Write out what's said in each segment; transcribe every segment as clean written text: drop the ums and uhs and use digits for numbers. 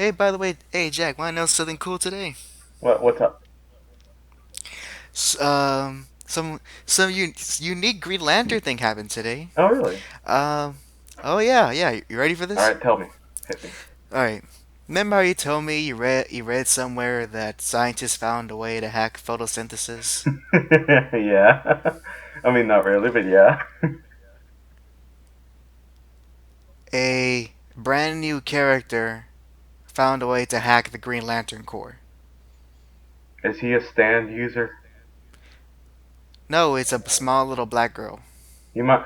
Hey, by the way, hey Jack, wanna know something cool today? What's up? Some unique Green Lantern thing happened today. Oh, really? Um, oh yeah. You ready for All this? right, tell me. Hit me. All right. Remember how you told me you read somewhere that scientists found a way to hack photosynthesis? Yeah. I mean, not really, but yeah. A brand new character found a way to hack the Green Lantern Corps. Is he a stand user? No, it's a small little black girl. You might.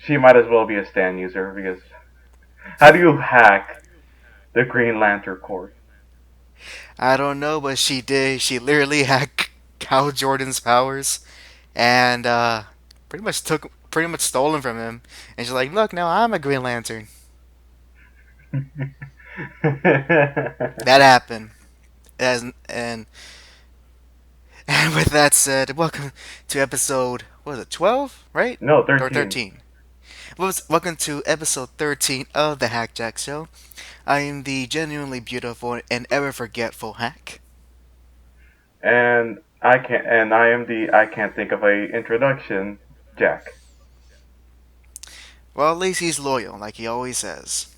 She might as well be a stand user because how do you hack the Green Lantern Corps? I don't know, but she did. She literally hacked Cal Jordan's powers and pretty much stolen from him. And she's like, "Look, now I'm a Green Lantern." That happened. And and with that said, welcome to episode what was it, 12, right? No, Or 13. 13. Welcome to episode 13 of the JAC Show. I am the genuinely beautiful and ever forgetful Hack. And I can't. And I am the. I can't think of a introduction. Jack. Well, at least he's loyal, like he always says.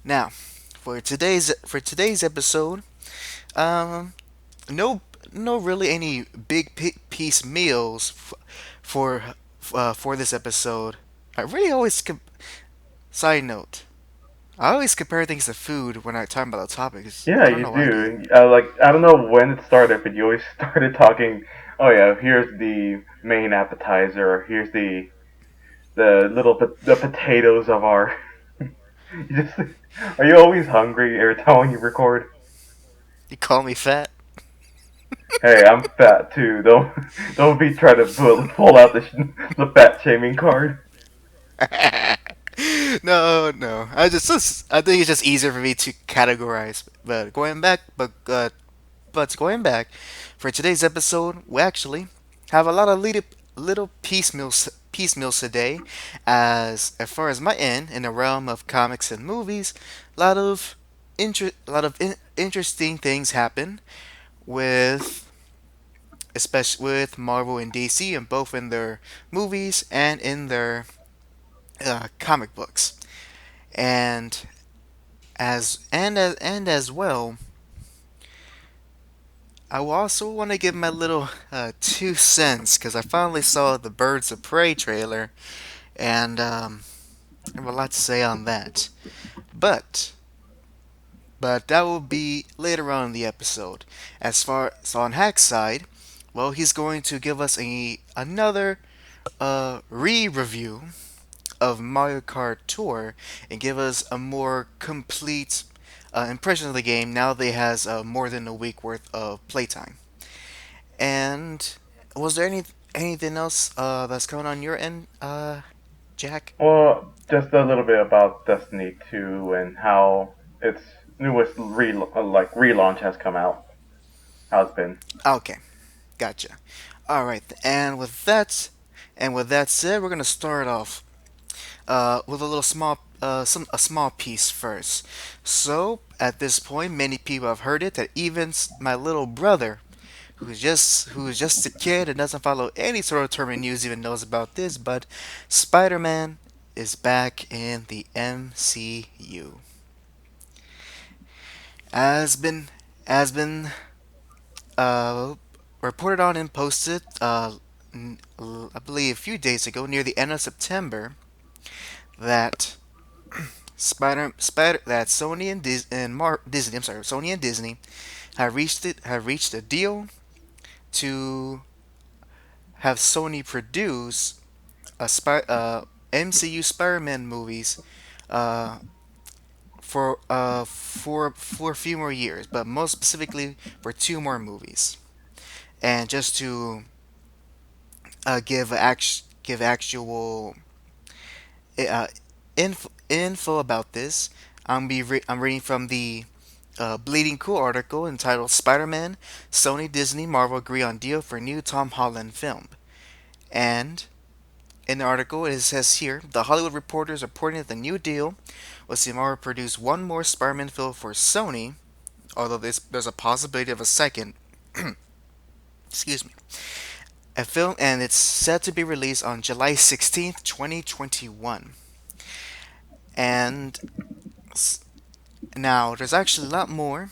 Now, for today's episode, um, no no really any big piece meals for for this episode. I really always side note. I always compare things to food when I talk about the topics. Yeah, I don't you know why I do that. do. I don't know when it started, but you always started talking. Oh yeah, here's the main appetizer. Or here's the potatoes of our. You just are you always hungry every time when you record? You call me fat? Hey, I'm fat too. Don't be trying to pull out the fat shaming card. No. I think it's just easier for me to categorize. But going back for today's episode, we actually have a lot of little piecemeals today. As far as my end in the realm of comics and movies, a lot of interesting things happen with especially with Marvel and DC, and both in their movies and in their comic books. And as well, I will also want to give my little 2 cents because I finally saw the Birds of Prey trailer, and I have a lot to say on that. But that will be later on in the episode. As far as on Hack's side, well, he's going to give us another re-review of Mario Kart Tour and give us a more complete impression of the game now that it has more than a week worth of playtime. And was there anything else that's coming on your end, Jack? Well, just a little bit about Destiny 2 and how its newest relaunch has come out. How it's been. Okay, gotcha. All right, and with that said, we're gonna start off with a little a small piece first. So at this point, many people have heard it that even my little brother, who's just a kid and doesn't follow any sort of term news, even knows about this. But Spider-Man is back in the MCU. Has been has been uh, reported on and posted. I believe a few days ago, near the end of September, that Sony and Disney. I'm sorry, Sony and Disney have reached a deal to have Sony produce MCU Spider-Man movies uh, for a few more years, but most specifically for 2 more movies. And just to give actual uh, info about this, I'm reading from the Bleeding Cool article entitled "Spider-Man, Sony, Disney, Marvel agree on deal for new Tom Holland film." And In the article, it says here The Hollywood Reporter is reporting that the new deal was to produce one more Spider Man film for Sony, although there's a possibility of a second. Excuse me. A film, and it's set to be released on July 16th, 2021. And now, there's actually a lot more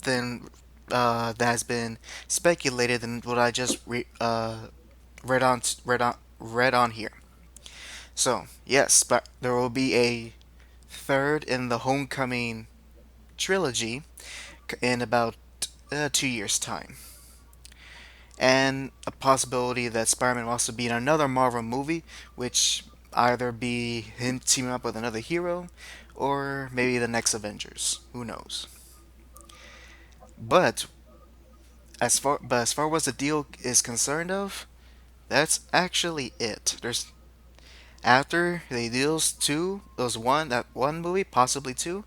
than that has been speculated than what I just read on here. So yes, but there will be a third in the Homecoming trilogy in about 2 years' time, and a possibility that Spider-Man will also be in another Marvel movie, which either be him teaming up with another hero, or maybe the next Avengers. Who knows? But as far as the deal is concerned of, that's actually it. There's after they deals two, those one that one movie, possibly two.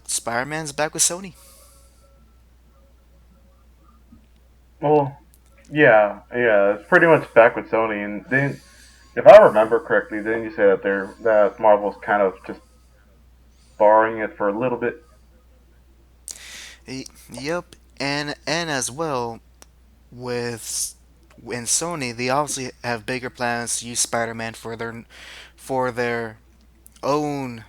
Spider-Man's back with Sony. Well, yeah, it's pretty much back with Sony, and then if I remember correctly, didn't you say that Marvel's kind of just borrowing it for a little bit? Yep, and as well with in Sony, they obviously have bigger plans to use Spider-Man for their own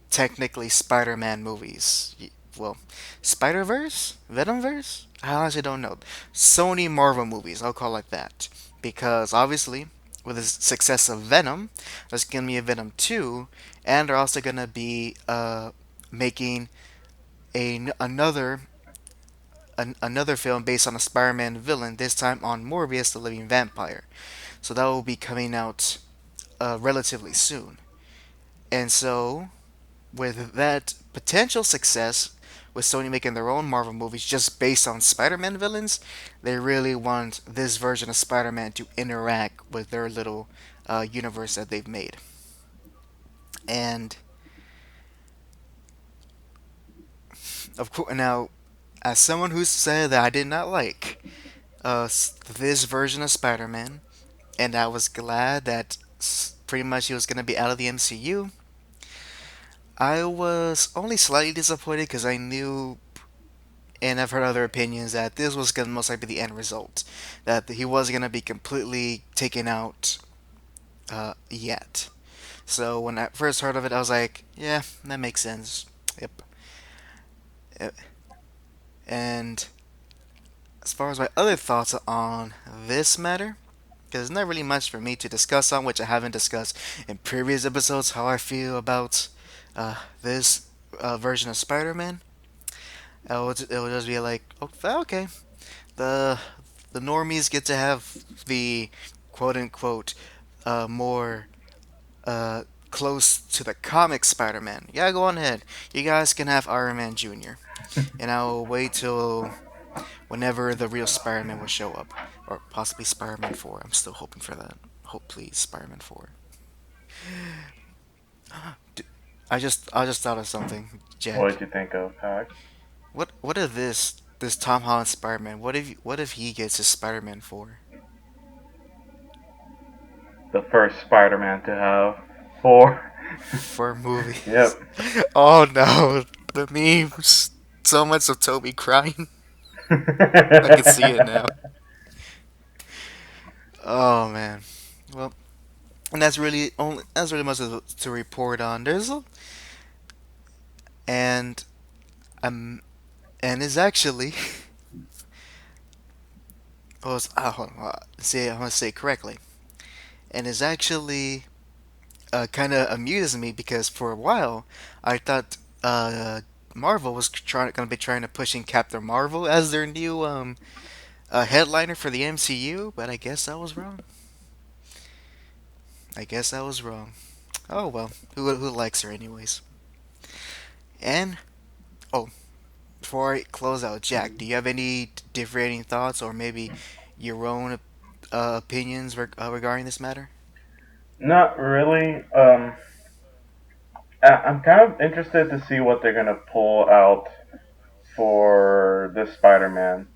technically Spider-Man movies. Well, Spider-Verse, Venom-Verse. I honestly don't know. Sony Marvel movies, I'll call it like that, because obviously with the success of Venom, there's gonna be a Venom 2, and they're also gonna be making another another film based on a Spider-Man villain, this time on Morbius the Living Vampire. So that will be coming out relatively soon. And so, with that potential success, with Sony making their own Marvel movies just based on Spider-Man villains, they really want this version of Spider-Man to interact with their little universe that they've made. And of course, now as someone who said that I did not like this version of Spider-Man, and I was glad that pretty much he was going to be out of the MCU. I was only slightly disappointed because I knew, and I've heard other opinions, that this was going to most likely be the end result. That he was going to be completely taken out yet. So when I first heard of it, I was like, yeah, that makes sense. Yep. Uh, And as far as my other thoughts on this matter, because there's not really much for me to discuss on, which I haven't discussed in previous episodes, how I feel about this version of Spider-Man. It will just be like, oh, okay, the the normies get to have the quote unquote more close to the comic Spider-Man. Yeah, go on ahead. You guys can have Iron Man Jr. And I'll wait till whenever the real Spider-Man will show up, or possibly Spider-Man 4. I'm still hoping for that. Hope please, Spider-Man 4. I just thought of something, What Jack. did you think of HAC? What if this Tom Holland Spider-Man? What if he gets his Spider-Man 4 The first Spider-Man to have four. for movies? Yep. Oh no, the memes. So much of Toby crying. I can see it now. Oh man. Well, and that's really much to report on. And um and it's actually hold on, I want to say it correctly. And it's actually kind of amuses me because for a while I thought Marvel was going to be trying to pushing Captain Marvel as their new headliner for the MCU, but I guess I was wrong. I guess I was wrong. Oh well, who likes her anyways? And oh, before I close out, Jack, do you have any differing thoughts or maybe your own opinions regarding this matter? Not really. I'm kind of interested to see what they're gonna pull out for this Spider-Man.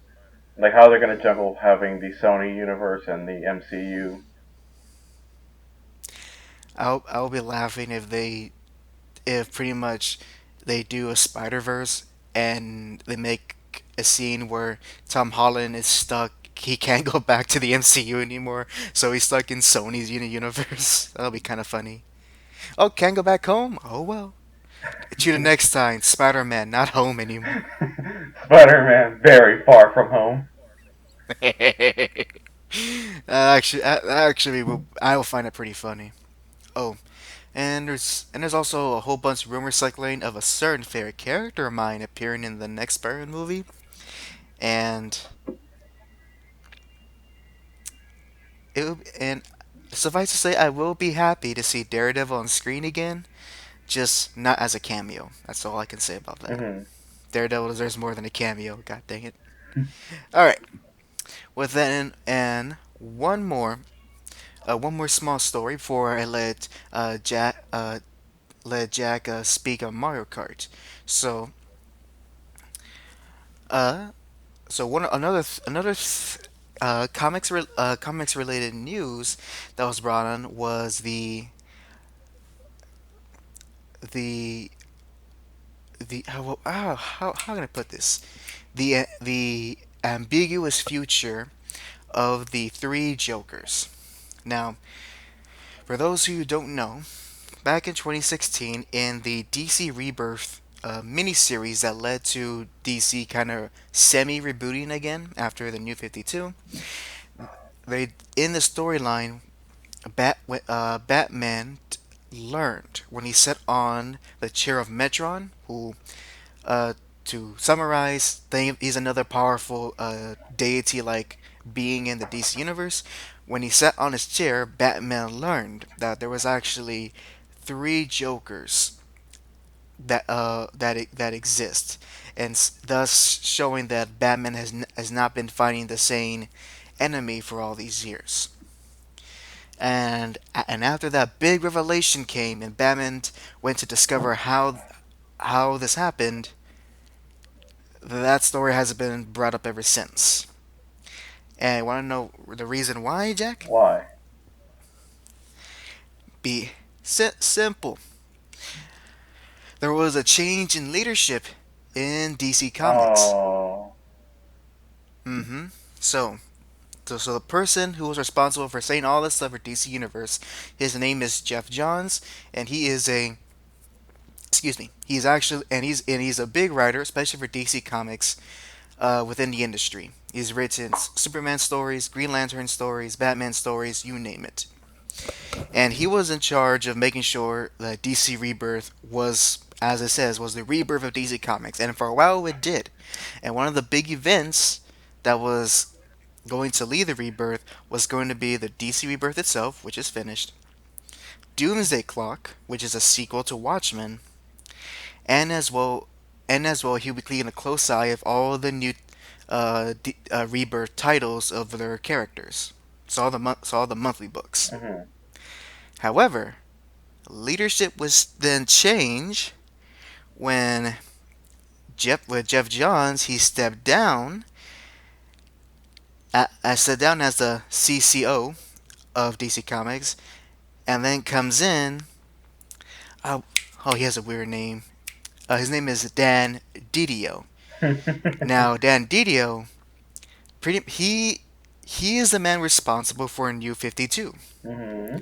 Like how they're gonna juggle having the Sony universe and the MCU. I'll be laughing if pretty much they do a Spider Verse and they make a scene where Tom Holland is stuck. He can't go back to the MCU anymore, so he's stuck in Sony's universe. That'll be kind of funny. Oh, can't go back home? Oh well. Tune in next time. Spider-Man not home anymore. Spider-Man, very far from home. I will find it pretty funny. Oh, and there's also a whole bunch of rumors circulating of a certain favorite character of mine appearing in the next Spider-Man movie, and and suffice to say, I will be happy to see Daredevil on screen again, just not as a cameo. That's all I can say about that. Hmm. Daredevil deserves more than a cameo. God dang it! All right, with that and one more small story before I let Jack speak on Mario Kart. So uh so one another comics related news that was brought on was the how can I put this, the ambiguous future of the three Jokers. Now, for those who don't know, back in 2016, in the DC Rebirth miniseries that led to DC kind of semi rebooting again after the New 52, they in the storyline, Batman learned when he sat on the chair of Metron, who, uh, to summarize, he's another powerful deity like being in the DC universe. When he sat on his chair, Batman learned that there was actually three Jokers that exist, and thus showing that Batman has not been fighting the same enemy for all these years. And after that big revelation came, and Batman went to discover how this happened, that story has been brought up ever since. And I want to know the reason why, Jack? Why? Be simple. There was a change in leadership in DC Comics. Oh. Mm-hmm. So, so the person who was responsible for saying all this stuff for DC Universe, his name is Jeff Johns, and he is a excuse me. He's actually and he's a big writer, especially for DC Comics, within the industry. He's written Superman stories, Green Lantern stories, Batman stories, you name it. And he was in charge of making sure that DC Rebirth was, as it says, was the rebirth of DC Comics. And for a while it did. And one of the big events that was going to lead the rebirth was going to be the DC Rebirth itself, which is finished, Doomsday Clock, which is a sequel to Watchmen, and as well he'll be keeping a close eye of all the new rebirth titles of their characters. So all the monthly books. Hmm. However, leadership was then changed when Jeff Johns he stepped down as the CCO of DC Comics, and then comes in. Uh, oh, he has a weird name. His name is Dan Didio. Now, Dan Didio, he is the man responsible for New 52. Hmm.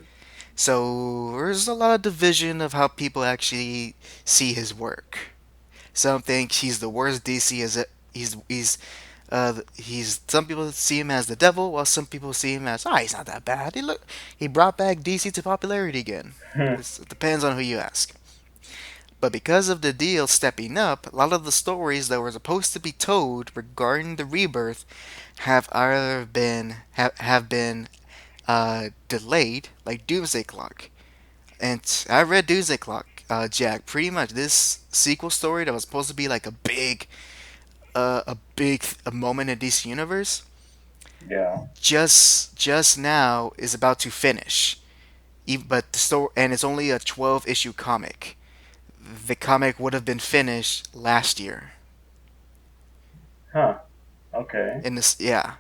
So there's a lot of division of how people actually see his work. Some think he's the worst DC as he's some people see him as the devil, while some people see him as he's not that bad. He brought back DC to popularity again. It depends on who you ask. But because of the deal stepping up, a lot of the stories that were supposed to be told regarding the rebirth have been delayed, like Doomsday Clock. And I read Doomsday Clock, Jack. Pretty much this sequel story that was supposed to be like a moment in DC Universe, Yeah. just now is about to finish. But the story, and it's only a 12 issue comic. The comic would have been finished last year. Huh. Okay. In this, yeah.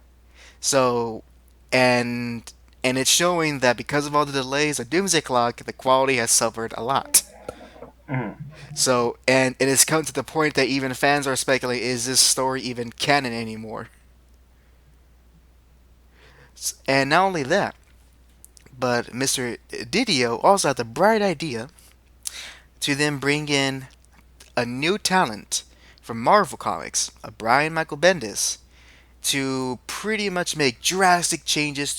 So, and and it's showing that because of all the delays of Doomsday Clock, the quality has suffered a lot. Mhm. So, and it has come to the point that even fans are speculating, is this story even canon anymore? And not only that, but Mr. Didio also had the bright idea to then bring in a new talent from Marvel Comics, a Brian Michael Bendis, to pretty much make drastic changes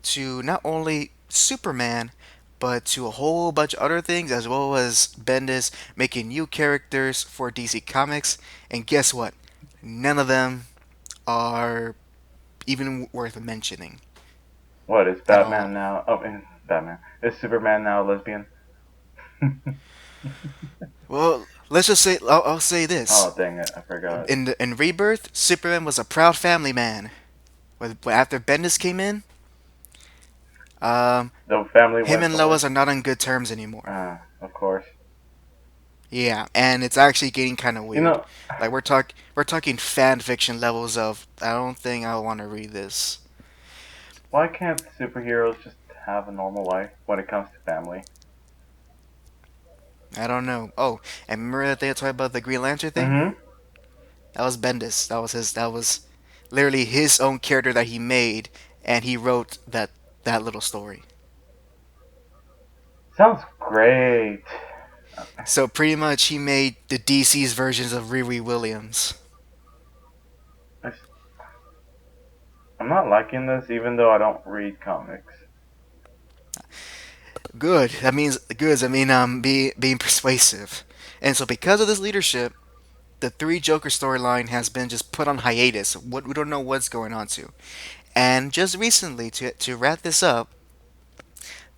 to not only Superman, but to a whole bunch of other things, as well as Bendis making new characters for DC Comics. And guess what? None of them are even worth mentioning What is at all. Batman now? Oh, Batman. Is Superman now a lesbian? Well, let's just say I'll say this: Oh, dang it. I forgot. in Rebirth, Superman was a proud family man. But after Bendis came in, um, The family him went and somewhere. Lois are not on good terms anymore. Of course. Yeah, and it's actually getting kind of You weird. know, Like we're talking fan fiction levels of I don't think I want to read this. why can't superheroes just have a normal life when it comes to family? I don't know. Oh, and remember that they talked about the Green Lantern thing? Mm-hmm. That was Bendis. That was his. That was literally his own character that he made, and he wrote that little story. Sounds great. So pretty much, he made the DC's versions of Riri Williams. I- I'm not liking this, even though I don't read comics. Good. That means good. I mean, being persuasive. And so because of this leadership, the Three Joker storyline has been just put on hiatus. What we don't know what's going on to. And just recently, to wrap this up,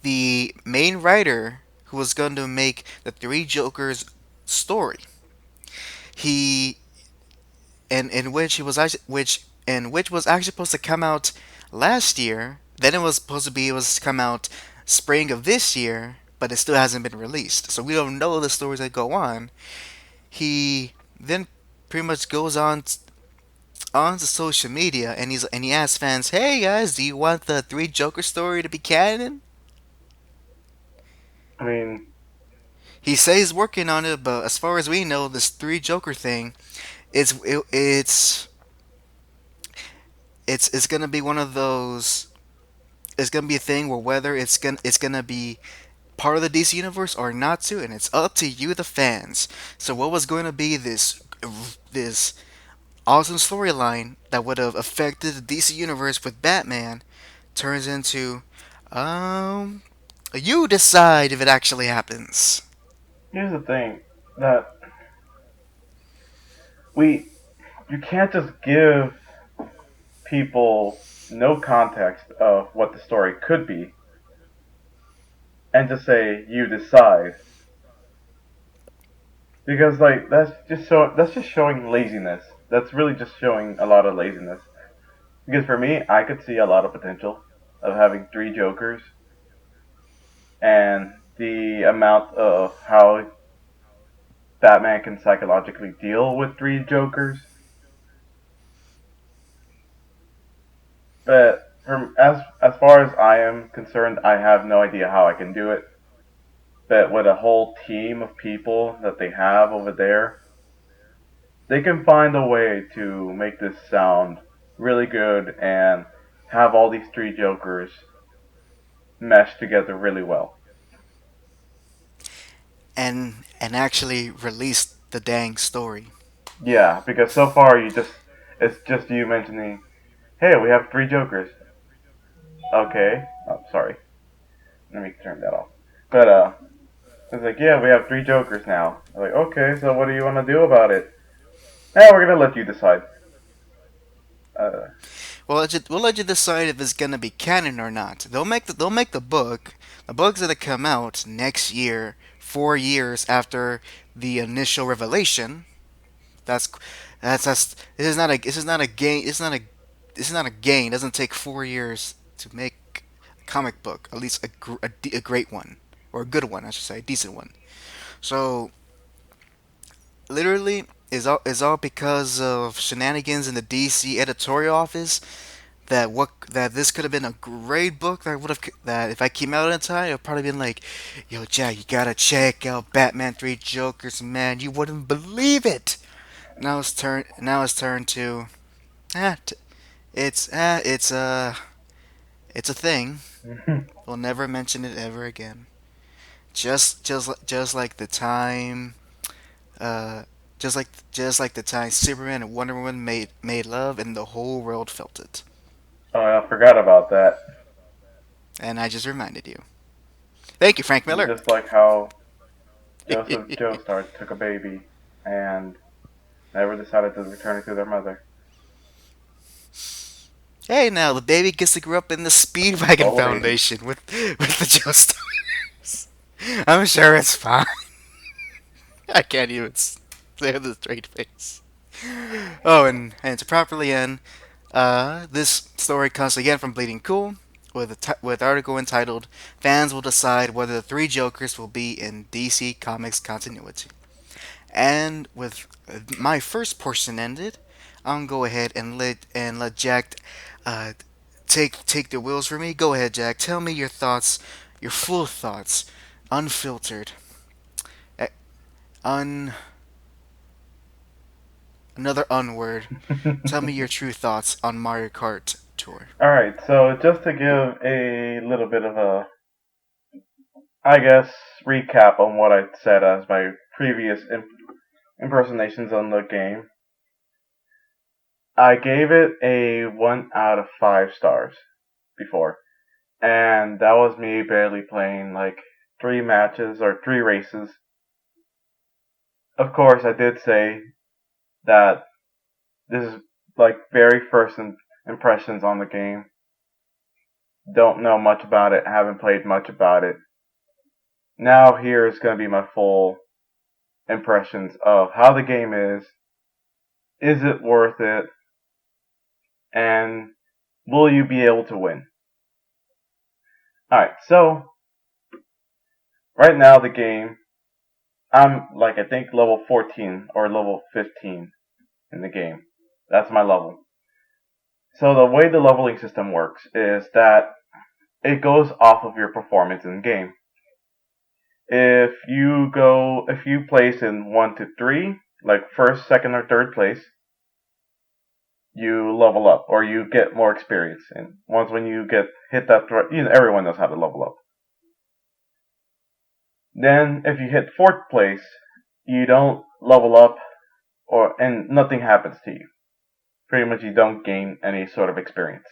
the main writer who was going to make the Three Jokers story, he and in which he was actually which was actually supposed to come out last year. Then it was to come out spring of this year, but it still hasn't been released. So we don't know the stories that go on. He then pretty much goes on to social media and he asks fans, "Hey guys, do you want the Three Joker story to be canon?" I mean, He says he's working on it, but as far as we know, this Three Joker thing, it's gonna be one of those. It's gonna be a thing where whether it's gonna be part of the DC universe or not to, and it's up to you, the fans. So what was going to be this awesome storyline that would have affected the DC universe with Batman turns into, um, you decide if it actually happens. here's the thing that we you can't just give people no context of what the story could be and just say you decide because like that's just showing laziness. That's really just showing a lot of laziness. Because for me, I could see a lot of potential of having three Jokers and the amount of how Batman can psychologically deal with three Jokers. But from as far as I am concerned, I have no idea how I can do it. But with a whole team of people that they have over there, they can find a way to make this sound really good and have all these three Jokers mesh together really well. And actually release the dang story. Yeah, because so far it's just you mentioning, hey, we have three Jokers. Okay, oh, sorry, let me turn that off. But it's like, yeah, we have three Jokers now. I'm like, okay, so what do you want to do about it? Now we're gonna let you decide. Uh, We'll let you decide if it's gonna be canon or not. They'll make the book. The book's gonna come out next year, 4 years after the initial revelation. That's that's this is not a gain. This is not a gain. It doesn't take 4 years to make a comic book. At least a great one or a good one, I should say, a decent one. So literally is all because of shenanigans in the DC editorial office. that this could have been a great book that would have that if I came out in time, it'd probably been like, yo, Jack, you gotta check out Batman Three Jokers, man. You wouldn't believe it. Now it's turn to ah, t- it's ah, it's a thing. We'll never mention it ever again. Just like the time, uh, just like the time Superman and Wonder Woman made love, and the whole world felt it. Oh, I forgot about that. And I just reminded you. Thank you, Frank Miller. Just like how Joseph Joestar took a baby and never decided to return it to their mother. Hey, now the baby gets to grow up in the Speedwagon Stole a baby. Foundation with the Joe Stars. I'm sure it's fine. I can't even say with a straight face. Oh, and to properly end, this story comes again from Bleeding Cool with article entitled "Fans will decide whether the three Jokers will be in DC Comics continuity." And with my first portion ended, I'm gonna go ahead and let Jack uh, take the wheels for me. Go ahead, Jack. Tell me your thoughts, your full thoughts, unfiltered, eh, un another unword. Tell me your true thoughts on Mario Kart Tour. Alright, so just to give a little bit of a, I guess, recap on what I said as my previous impersonations on the game, I gave it a 1 out of 5 stars before. And that was me barely playing like 3 matches or 3 races. Of course, I did say that this is like very first impressions on the game. Don't know much about it, haven't played much about it. Now here is going to be my full impressions of how the game is it worth it, and will you be able to win? Alright, so right now the game, I'm like I think level 14 or level 15 in the game. That's my level. So the way the leveling system works is that it goes off of your performance in game. If you place in 1 to 3, like first, second, or third place, you level up or you get more experience. And once when you get hit that everyone knows how to level up. Then if you hit fourth place, you don't level up and nothing happens to you. Pretty much you don't gain any sort of experience.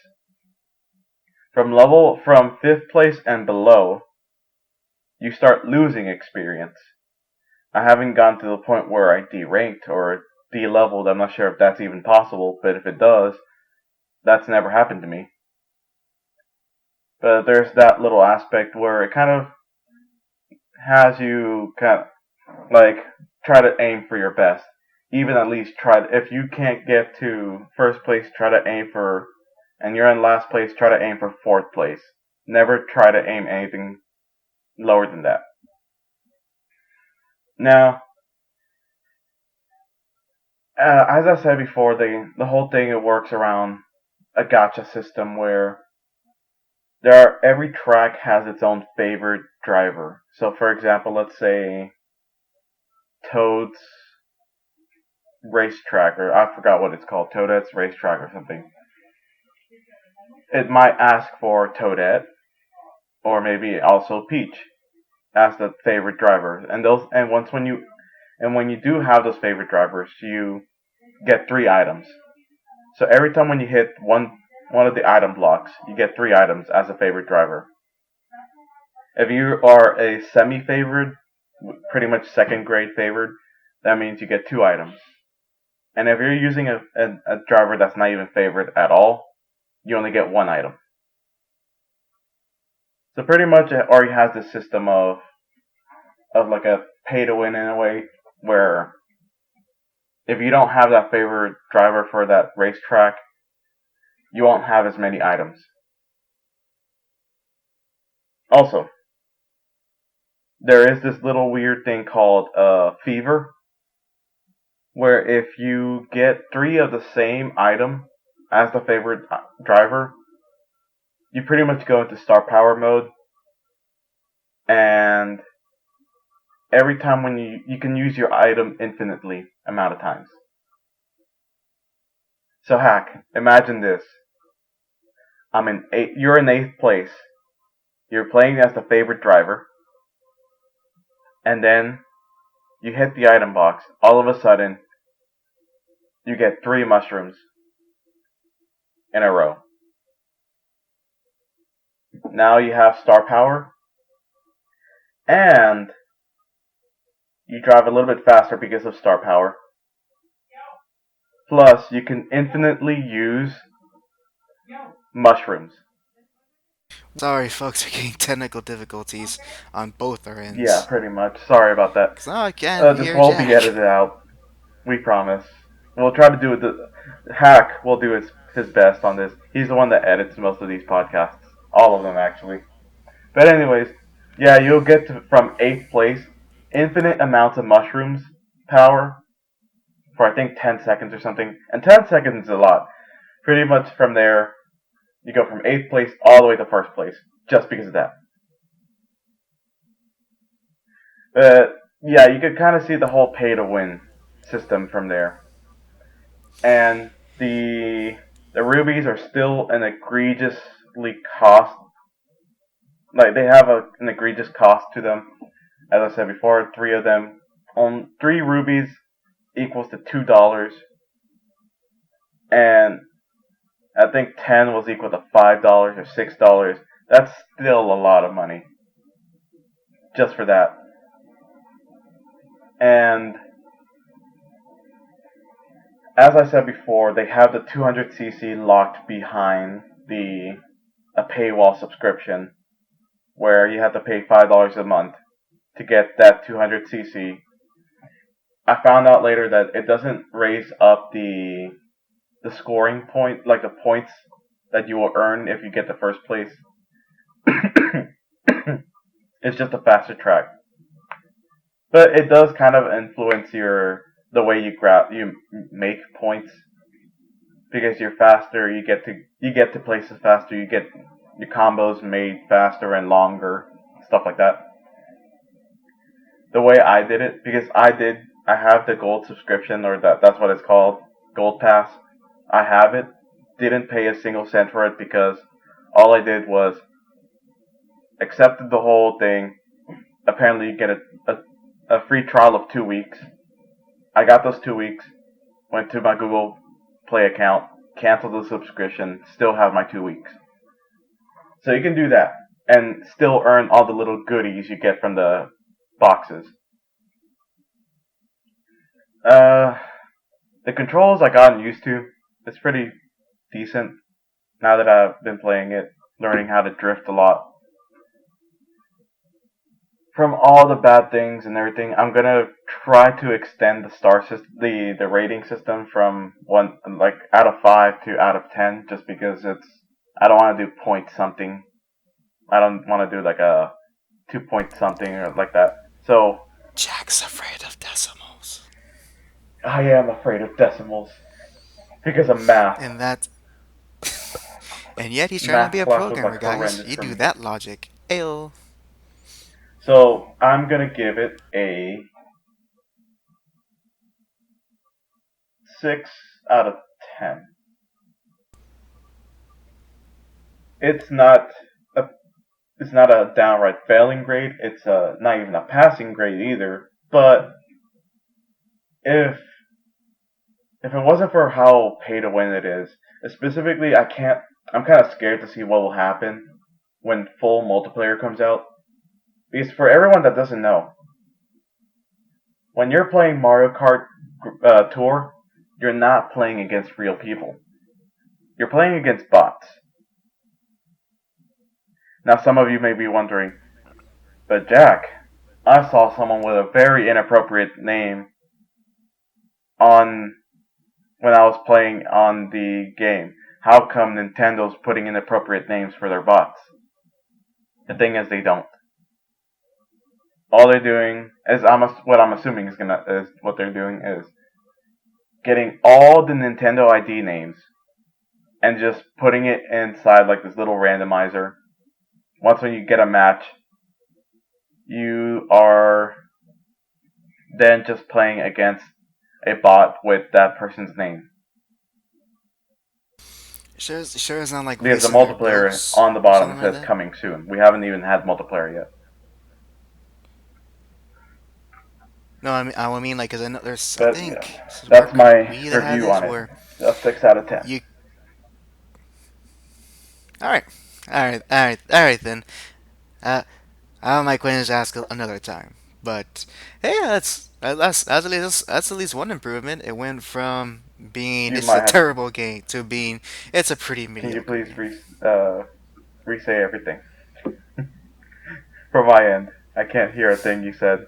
From fifth place and below, you start losing experience. I haven't gotten to the point where I deranked or de-leveled. I'm not sure if that's even possible, but if it does, that's never happened to me. But there's that little aspect where it kind of has you kind of like try to aim for your best. Even at least try if you can't get to first place, try to aim for, and you're in last place, try to aim for fourth place. Never try to aim anything lower than that. Now, as I said before, the whole thing it works around a gacha system where every track has its own favorite driver. So, for example, let's say Toad's racetrack, or I forgot what it's called, Toadette's racetrack or something. It might ask for Toadette, or maybe also Peach as the favorite driver. And when you do have those favorite drivers, you get 3 items. So every time when you hit one of the item blocks, you get 3 items as a favorite driver. If you are a semi-favorite, pretty much second grade favorite, that means you get 2 items. And if you're using a driver that's not even favorite at all, you only get 1 item. So pretty much it already has this system of like a pay to win in a way, where if you don't have that favorite driver for that racetrack, you won't have as many items. Also, there is this little weird thing called fever, where if you get 3 of the same item as the favorite driver, you pretty much go into star power mode, and every time when you can use your item infinitely amount of times. So hack, imagine this. You're in 8th place. You're playing as the favorite driver, and then you hit the item box. All of a sudden, you get 3 mushrooms in a row. Now you have star power, and you drive a little bit faster because of star power. Plus, you can infinitely use mushrooms. Sorry, folks, we're getting technical difficulties on both our Yeah, ends. pretty much. Sorry about that. Cause I can't This hear will be Jack. edited out. We promise. We'll try to do it. The hack will do his best on this. He's the one that edits most of these podcasts. All of them, actually. But anyways, yeah, you'll get to, from 8th place, infinite amounts of mushrooms power for I think 10 seconds or something. And 10 seconds is a lot. Pretty much from there, you go from 8th place all the way to 1st place, just because of that. But yeah, you could kind of see the whole pay to win system from there. And the rubies are still an egregiously cost. Like they have an egregious cost to them. As I said before, 3 of them on 3 rubies equals to $2, and I think 10 was equal to $5 or $6. That's still a lot of money just for that. And as I said before, they have the 200cc locked behind a paywall subscription where you have to pay $5 a month to get that 200cc. I found out later that it doesn't raise up the scoring point, like the points that you will earn if you get the first place. It's just a faster track, but it does kind of influence the way you make points because you're faster. You get to places faster. You get your combos made faster and longer, stuff like that. The way I did it, because I have the gold subscription, or that's what it's called, gold pass. I have it. Didn't pay a single cent for it because all I did was accepted the whole thing. Apparently, you get a free trial of 2 weeks. I got those 2 weeks. Went to my Google Play account, canceled the subscription, still have my 2 weeks. So you can do that and still earn all the little goodies you get from the boxes. The controls I gotten used to. It's pretty decent now that I've been playing it, learning how to drift a lot. From all the bad things and everything, I'm gonna try to extend the star system, the rating system from one like out of 5 to out of 10, just because I don't want to do point something. I don't want to do like a 2 point something or like that. So Jack's afraid of decimals. I am afraid of decimals because of math. And that. And yet he's trying to be Math a class was programmer, like guys. horrendous You for do me. that logic. Ayo. So I'm gonna give it a 6 out of 10. It's not a it's not a downright failing grade. It's not even a passing grade either. But if if it wasn't for how pay to win it is, specifically, I can't. I'm kind of scared to see what will happen when full multiplayer comes out. Because for everyone that doesn't know, when you're playing Mario Kart Tour, you're not playing against real people. You're playing against bots. Now, some of you may be wondering, but Jack, I saw someone with a very inappropriate name on when I was playing on the game. How come Nintendo's putting inappropriate names for their bots? The thing is, they don't. All they're doing is what I'm assuming is what they're doing is getting all the Nintendo ID names and just putting it inside like this little randomizer. Once when you get a match, you are then just playing against a bot with that person's name. Sure is not like Because the racing their multiplayer boats on the or bottom something like says that. coming soon. We haven't even had multiplayer yet. No, I mean like, cause I know there's, I But yeah, think, where that's could my we that had review this on it. where A 6 out of 10. you. All right, all right then. Uh, I might questions to ask another time. But hey, that's at least one improvement. It went from being You it's a might have. terrible game to being it's a pretty Can you mediocre please game. re-say everything from my end? I can't hear a thing you said.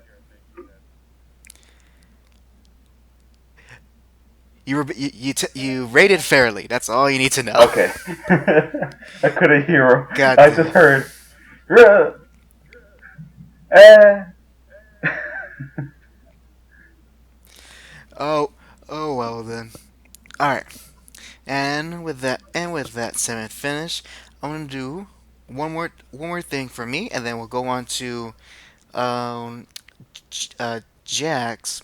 You rated fairly. That's all you need to know. Okay. I couldn't hear. God I just damn. heard. "Ruh, eh." Oh, oh well then. All right. And with that segment finished, I'm gonna do one more thing for me, and then we'll go on to Jack's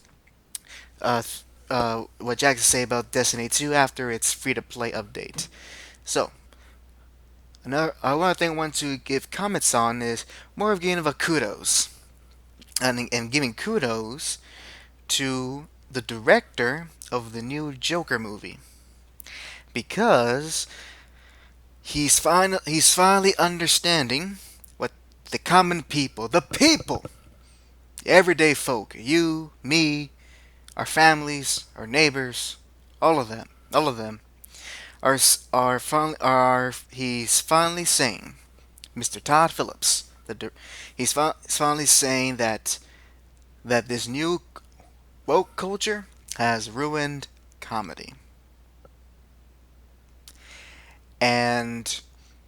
what Jack to say about Destiny 2 after its free to play update. So, another thing I want to give comments on is more of giving a kudos. And giving kudos to the director of the new Joker movie. Because he's finally understanding what the common people, the people, the everyday folk, you, me, our families, our neighbors, all of them are he's finally saying, Mr. Todd Phillips, he's finally saying that this new woke culture has ruined comedy, and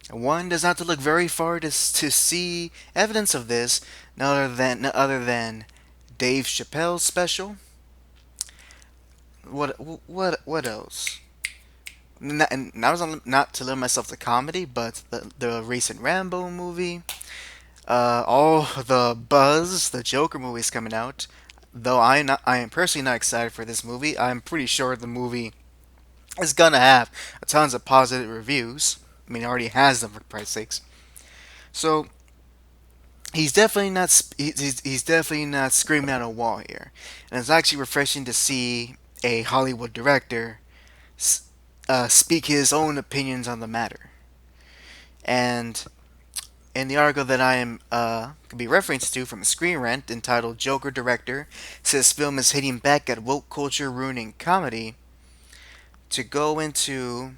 one does not have to look very far to see evidence of this, none other than Dave Chappelle's special. What else? And I was not to limit myself to comedy, but the recent Rambo movie, all the buzz, the Joker movie is coming out. Though I am personally not excited for this movie. I'm pretty sure the movie is gonna have tons of positive reviews. I mean, it already has them for Christ's sakes. So he's definitely not screaming at a wall here, and it's actually refreshing to see a Hollywood director speak his own opinions on the matter. And in the article that I am could be referenced to from Screen Rant entitled "Joker Director Says Film is Hitting Back at Woke Culture Ruining Comedy," to go into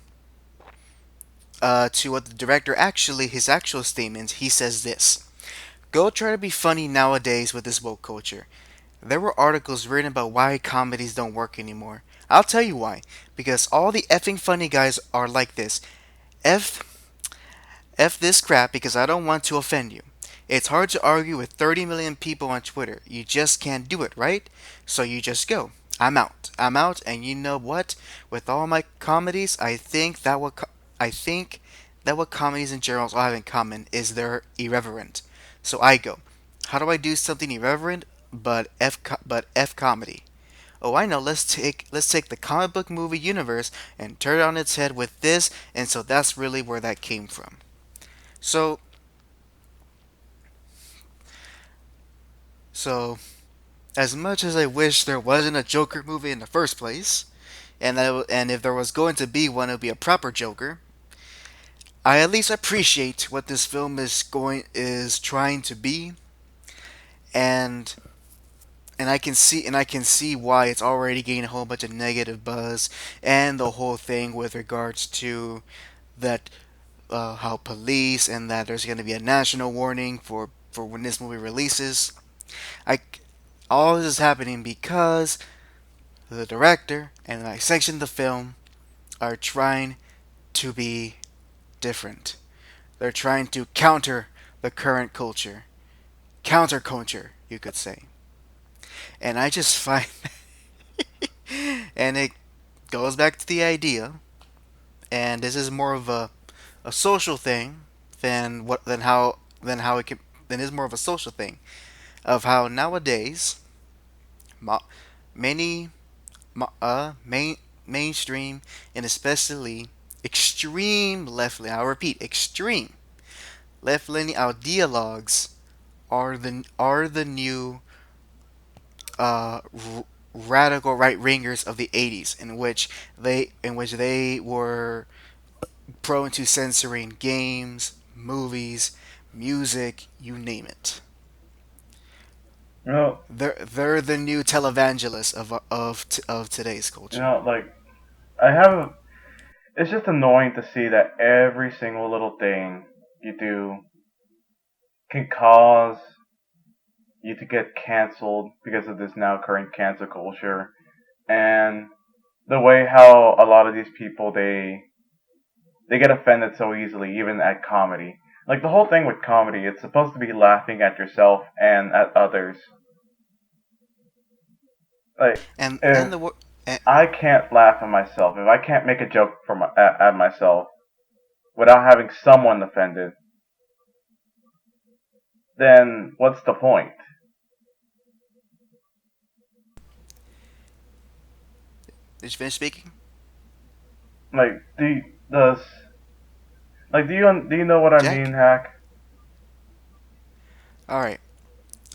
to what the director actually his actual statements, he says this: "Go try to be funny nowadays with this woke culture. There were articles written about why comedies don't work anymore. I'll tell you why. Because all the effing funny guys are like this. F F this crap because I don't want to offend you. It's hard to argue with 30 million people on Twitter. You just can't do it, right? So you just go. I'm out. I'm out, and you know what? With all my comedies, I think that what comedies in general all have in common is they're irreverent. So I go. How do I do something irreverent but F comedy? Oh, I know. Let's take the comic book movie universe and turn it on its head with this, and so that's really where that came from. So so as much as I wish there wasn't a Joker movie in the first place, and if there was going to be one, it would be a proper Joker. I at least appreciate what this film is trying to be, and I can see why it's already getting a whole bunch of negative buzz, and the whole thing with regards to that how police and that there's going to be a national warning for when this movie releases. I all this is happening because the director and the section of the film are trying to be different. They're trying to counter the current culture, counterculture, you could say. And I just find, and it goes back to the idea, and this is more of a social thing than how it can than is more of a social thing of how nowadays mo- many mainstream and especially extreme left leaning, I'll repeat, extreme left leaning ideologues are the new radical right wingers of the 80s, in which they were prone to censoring games, movies, music, you name it. You know, They're the new televangelists of today's culture. like I have. It's just annoying to see that every single little thing you do can cause you to get canceled because of this now current cancel culture, and the way how a lot of these people they get offended so easily, even at comedy. Like the whole thing with comedy, it's supposed to be laughing at yourself and at others. Like if And the and, I can't laugh at myself, if I can't make a joke at myself without having someone offended, then what's the point? Did you finish speaking, Like, does do you know what I mean, Jack? Hack? All right.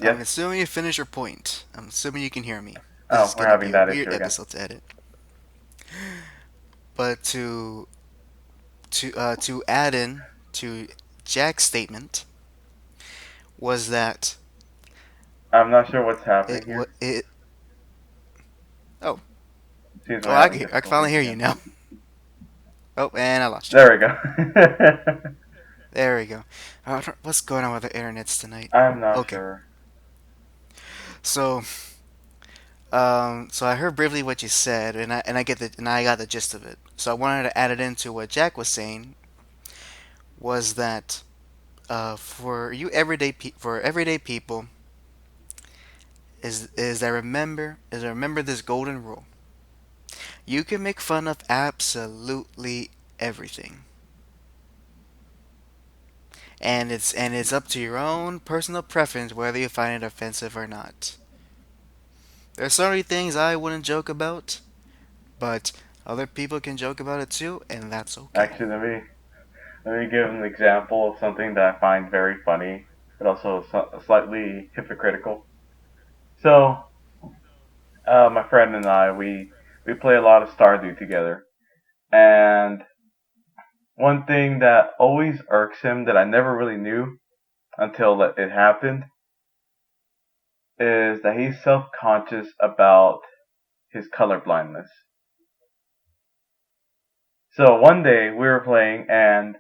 I'm Yes. assuming you finished your point. I'm assuming you can hear me. This Oh, is we're gonna having be a that weird issue again. episode to edit, but to add in to Jack's statement was that I'm not sure what's happening it here. what it. Oh, Seems oh, we're having I can finally difficulties hear you again. now. Oh, and I lost you. There we go. There we go. What's going on with the internets tonight? I'm not Okay, sure. so so I heard briefly what you said, and I got the gist of it. So I wanted to add it into what Jack was saying was that for everyday people is remember this golden rule. You can make fun of absolutely everything, and it's up to your own personal preference whether you find it offensive or not. There's certainly things I wouldn't joke about, but other people can joke about it too, and that's okay. Actually, let me give an example of something that I find very funny, but also slightly hypocritical. So, my friend and I, we play a lot of Stardew together, and one thing that always irks him that I never really knew until it happened is that he's self-conscious about his color blindness. So one day we were playing and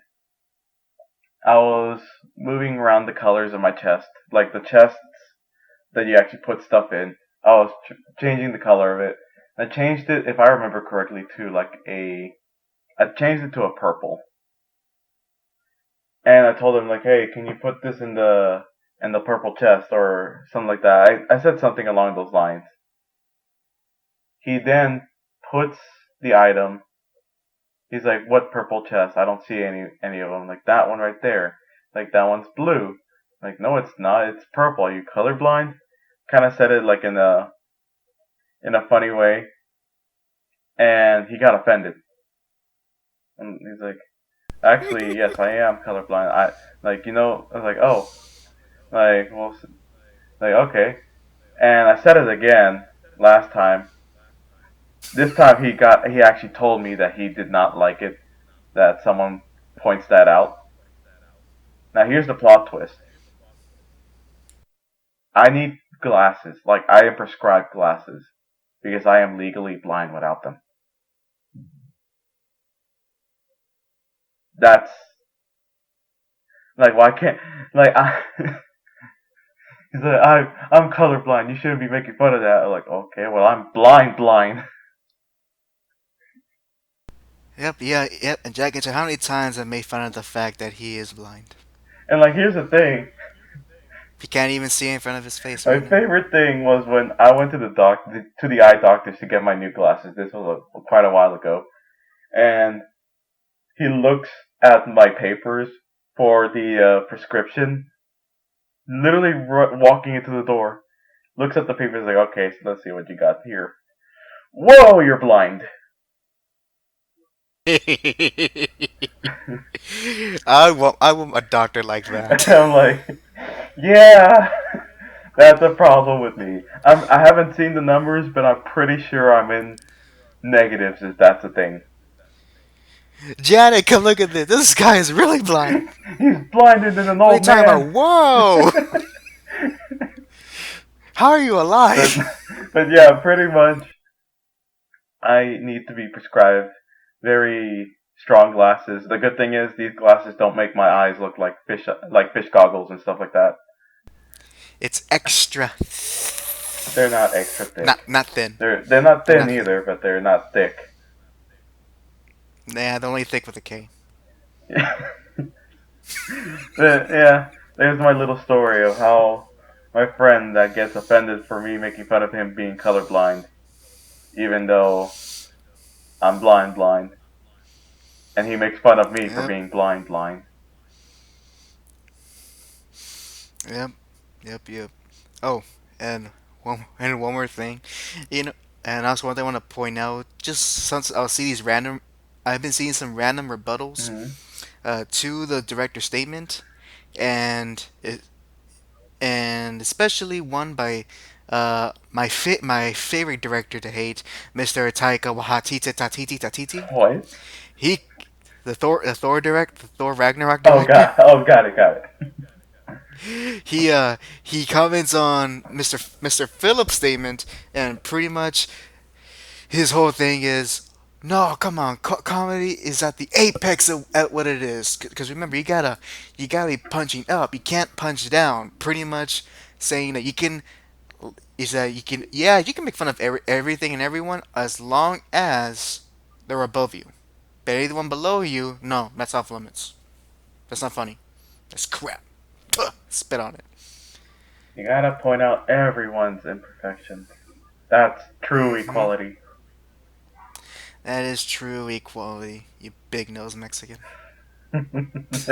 I was moving around the colors of my chest, like the chests that you actually put stuff in. I was changing the color of it. I changed it, if I remember correctly, to I changed it to a purple. And I told him like, hey, can you put this in the purple chest or something like that. I said something along those lines. He then puts the item. He's like, "What purple chest? I don't see any of them. Like that one right there. Like that one's blue. Like no, it's not. It's purple. Are you colorblind?" Kind of said it like in a funny way, and he got offended. And he's like, "Actually, yes, I am colorblind. I like I was like, oh, like well, like okay." And I said it again last time. This time he actually told me that he did not like it that someone points that out. Now here's the plot twist. I need glasses. Like I am prescribed glasses because I am legally blind without them. That's like why can't like I he's like I'm colorblind. You shouldn't be making fun of that. I'm like okay, well I'm blind. Yep, yeah, yep. And Jack, how many times I've made fun of the fact that he is blind? And like here's the thing. He can't even see in front of his face My right now. favorite thing was when I went to the eye doctors to get my new glasses. This was quite a while ago, and he looks at my papers for the prescription, literally walking into the door, looks at the papers like, okay, so let's see what you got here. Whoa, you're blind. I want a doctor like that. I'm like, yeah, that's a problem with me. I haven't seen the numbers, but I'm pretty sure I'm in negatives if that's a thing. Janet, come look at this. This guy is really blind. He's blinded than an What are you old talking about? man. Whoa! How are you but alive? but yeah, pretty much I need to be prescribed very strong glasses. The good thing is these glasses don't make my eyes look like fish goggles and stuff like that. It's extra. They're not extra thick. Not thin. They're not They're thin not thin. either, but they're not thick. Nah, they're only thick with a K. Yeah, there's my little story of how my friend that gets offended for me making fun of him being colorblind, even though I'm blind, and he makes fun of me for Yep. being blind. Yep. Yep. Oh, and one more thing, you know, and also one thing I want to point out. Just since I've been seeing some random rebuttals Mm-hmm. to the director's statement, and and especially one by my favorite director to hate, Mr. Taika Waititi Tatiti Tatiti. What? He the Thor Ragnarok Oh director. god! Oh, got it. He comments on Mr. Phillips' statement, and pretty much his whole thing is, no, come on, comedy is at the apex of at what it is. Because remember, you gotta be punching up. You can't punch down. Pretty much saying that you can make fun of everything and everyone as long as they're above you. But anyone below you, no, that's off limits. That's not funny. That's crap. Puh, spit on it. You gotta point out everyone's imperfections. That's true Hmm. equality. That is true equality, you big nose Mexican. this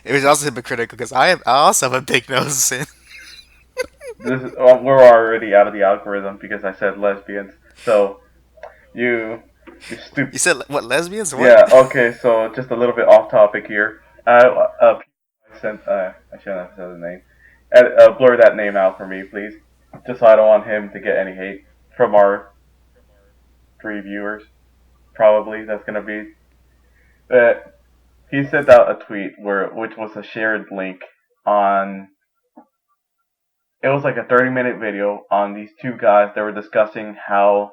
It was also hypocritical because I also have a big nose. we're already out of the algorithm because I said lesbians. So you you stupid. You said what, lesbians? What? Yeah. Okay. So just a little bit off topic here. I sent. I shouldn't have said the name. Blur that name out for me, please. Just so I don't want him to get any hate from our 3 viewers. Probably that's gonna be. But he sent out a tweet which was a shared link on. It was like a 30-minute video on these two guys that were discussing how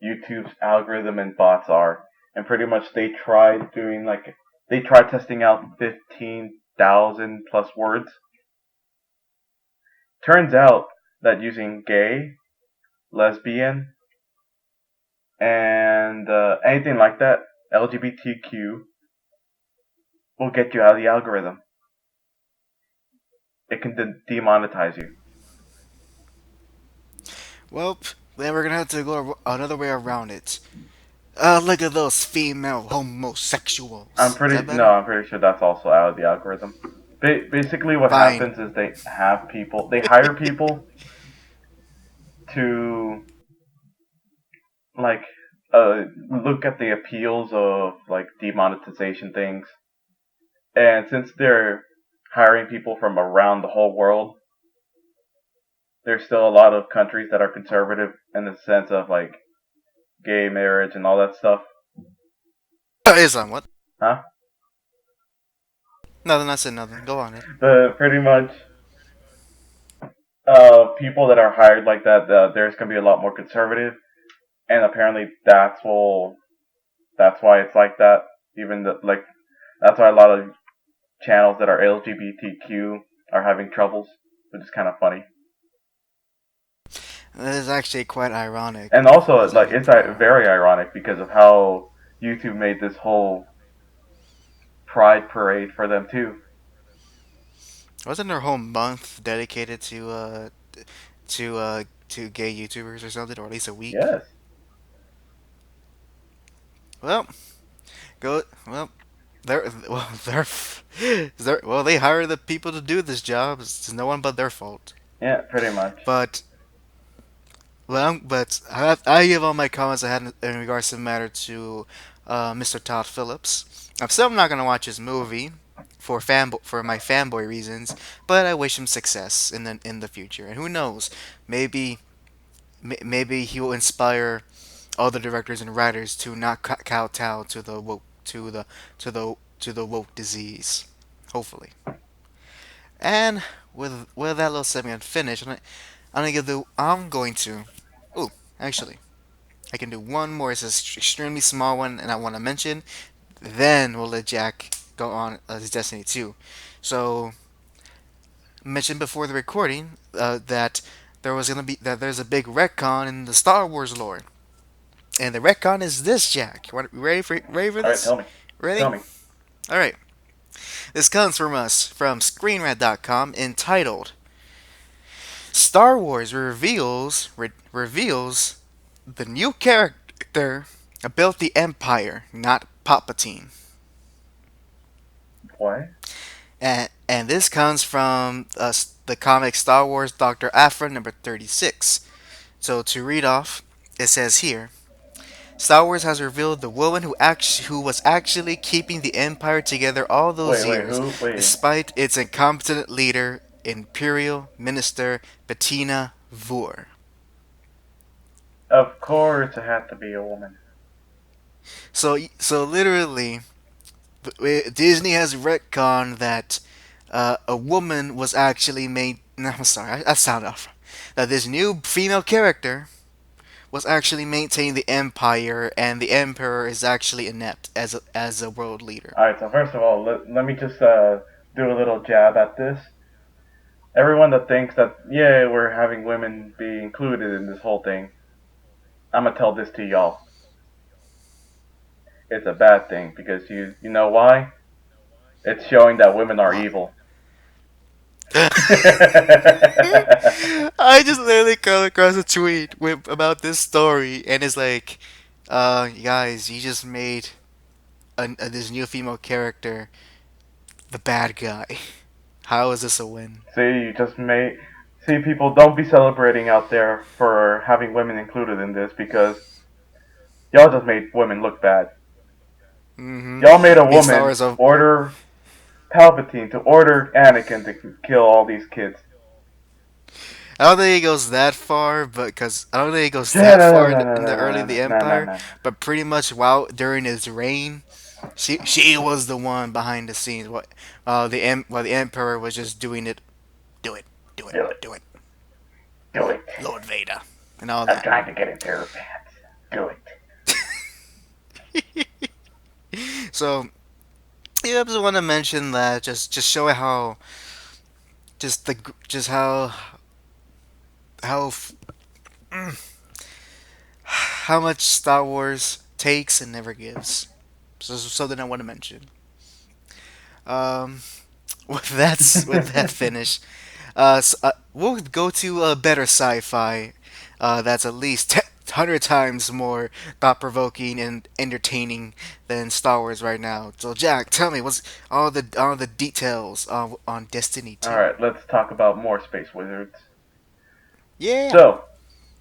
YouTube's algorithm and bots are, and pretty much they tried testing out 15,000 plus words. Turns out that using gay, lesbian, and anything like that, LGBTQ, will get you out of the algorithm. It can demonetize you. Well, then we're gonna have to go another way around it. Look at those female homosexuals. Is that better? I'm pretty sure that's also out of the algorithm. Basically, what Fine. happens is they hire people to like look at the appeals of like demonetization things, and since they're hiring people from around the whole world, there's still a lot of countries that are conservative in the sense of like gay marriage and all that stuff. Is on what? Huh? Nothing. I said nothing. Go on it. The pretty much people that are hired like that, there's gonna be a lot more conservative, and apparently that's why it's like that. Even like that's why a lot of channels that are LGBTQ are having troubles, which is kind of funny. That is actually quite ironic. And also, It's like actually it's quite ironic. very ironic because of how YouTube made this whole pride parade for them too. Wasn't there a whole month dedicated to gay YouTubers or something, or at least a week? Yes. Well, Go well. They're they hire the people to do this job. It's no one but their fault. Yeah, pretty much. But I give all my comments I had in regards to the matter to Mr. Todd Phillips. I'm still not gonna watch his movie for my fanboy reasons, but I wish him success in the future. And who knows, maybe maybe he will inspire other directors and writers to not kowtow to the woke to the woke disease. Hopefully. And with that little segment finished, I'm going to. Oh, actually, I can do one more. It's an extremely small one, and I want to mention. Then we'll let Jack go on his Destiny 2. So, mentioned before the recording that there's a big retcon in the Star Wars lore, and the retcon is this. Jack, ready for All right, this? tell me. Ready? Tell me. All right. This comes from us from ScreenRant.com, entitled "Star Wars reveals the new character built the Empire, not Palpatine." What? And this comes from the comic Star Wars Dr. Aphra number 36. So to read off, it says here, Star Wars has revealed the woman who was actually keeping the Empire together all those Wait, years, who? Wait. despite its incompetent leader, Imperial Minister Bettina Vur. Of course it had to be a woman. So literally, Disney has retconned that a woman was actually made. No, I'm sorry, I sound off. That this new female character was actually maintaining the empire, and the emperor is actually inept as a world leader. Alright, so first of all, let me just do a little jab at this. Everyone that thinks that, yeah, we're having women be included in this whole thing, I'm gonna tell this to y'all. It's a bad thing because you know why? It's showing that women are Why? evil. I just literally come across a tweet about this story, and it's like, guys, you just made this new female character the bad guy. How is this a win? See, you just made. See, people, don't be celebrating out there for having women included in this because y'all just made women look bad. Mm-hmm. Y'all made a Made Star woman Wars of. order Palpatine to order Anakin to kill all these kids. I don't think it goes that far, but because I don't think it goes Yeah, that no, no, far no, no, in the no, early no, of the no, no, Empire. no, no. But pretty much while during his reign, she was the one behind the scenes. While the Emperor was just doing it, do it, do it, Do it. do it, Do it. Lord Vader, and all I'm that. trying to get into her pants. Do it. So yeah, I just want to mention that just showing how just the just how how much Star Wars takes and never gives. So this is something I want to mention. Um, with that finish, we'll go to a better sci-fi that's at least 100 times more thought-provoking and entertaining than Star Wars right now. So Jack, tell me what's all the details on Destiny 2. Alright, let's talk about more space wizards. Yeah. So,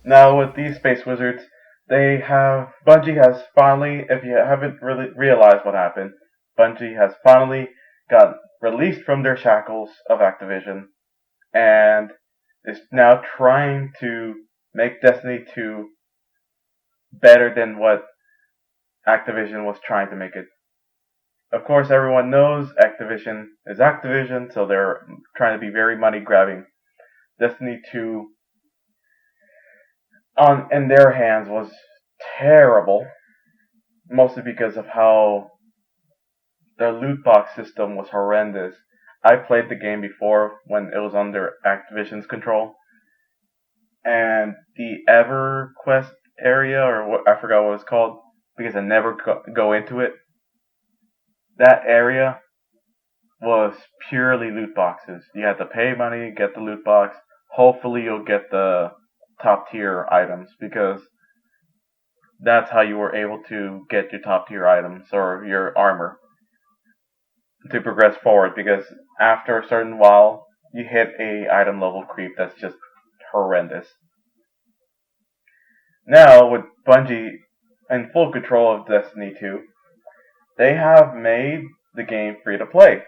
now with these space wizards, they have. Bungie has finally, if you haven't really realized what happened, Bungie has finally got released from their shackles of Activision and is now trying to make Destiny 2 better than what Activision was trying to make it. Of course, everyone knows Activision is Activision, so they're trying to be very money grabbing. Destiny 2 on in their hands was terrible, mostly because of how the loot box system was horrendous. I played the game before when it was under Activision's control, and the EverQuest area, or what I forgot what it was called, because I never go into it. That area was purely loot boxes. You had to pay money, get the loot box. Hopefully, you'll get the top tier items because That's how you were able to get your top tier items or your armor to progress forward. Because after a certain while, you hit a item level creep that's just horrendous. Now with Bungie in full control of Destiny 2, they have made the game free to play.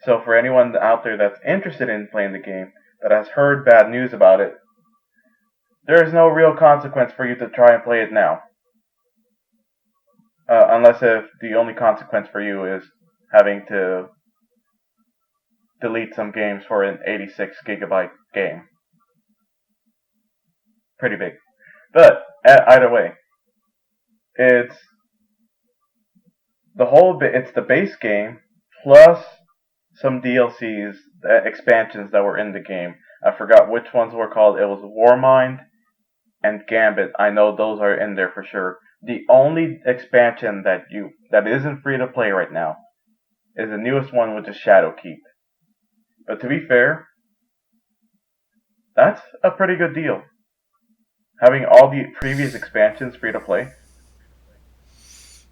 So for anyone out there that's interested in playing the game that has heard bad news about it, there is no real consequence for you to try and play it now. Unless if the only consequence for you is having to delete some games for an 86 gigabyte game. Pretty big. But either way, it's it's the base game plus some DLCs, expansions that were in the game. I forgot which ones were called. It was Warmind and Gambit. I know those are in there for sure. The only expansion that isn't free to play right now is the newest one, which is Shadowkeep. But to be fair, that's a pretty good deal. Having all the previous expansions free to play.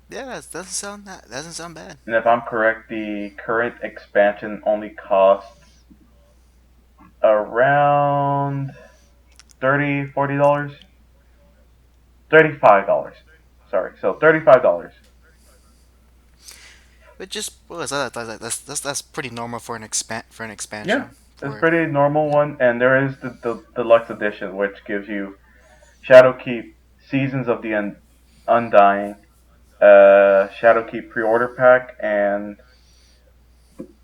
Yeah, it doesn't sound bad. And if I'm correct, the current expansion only costs around $30, $40, $35. Sorry, so $35. But just what was that? That's pretty normal for an Yeah, expansion it's a for pretty normal one, and there is the deluxe edition, which gives you Shadowkeep Seasons of the Undying, Shadowkeep pre-order pack, and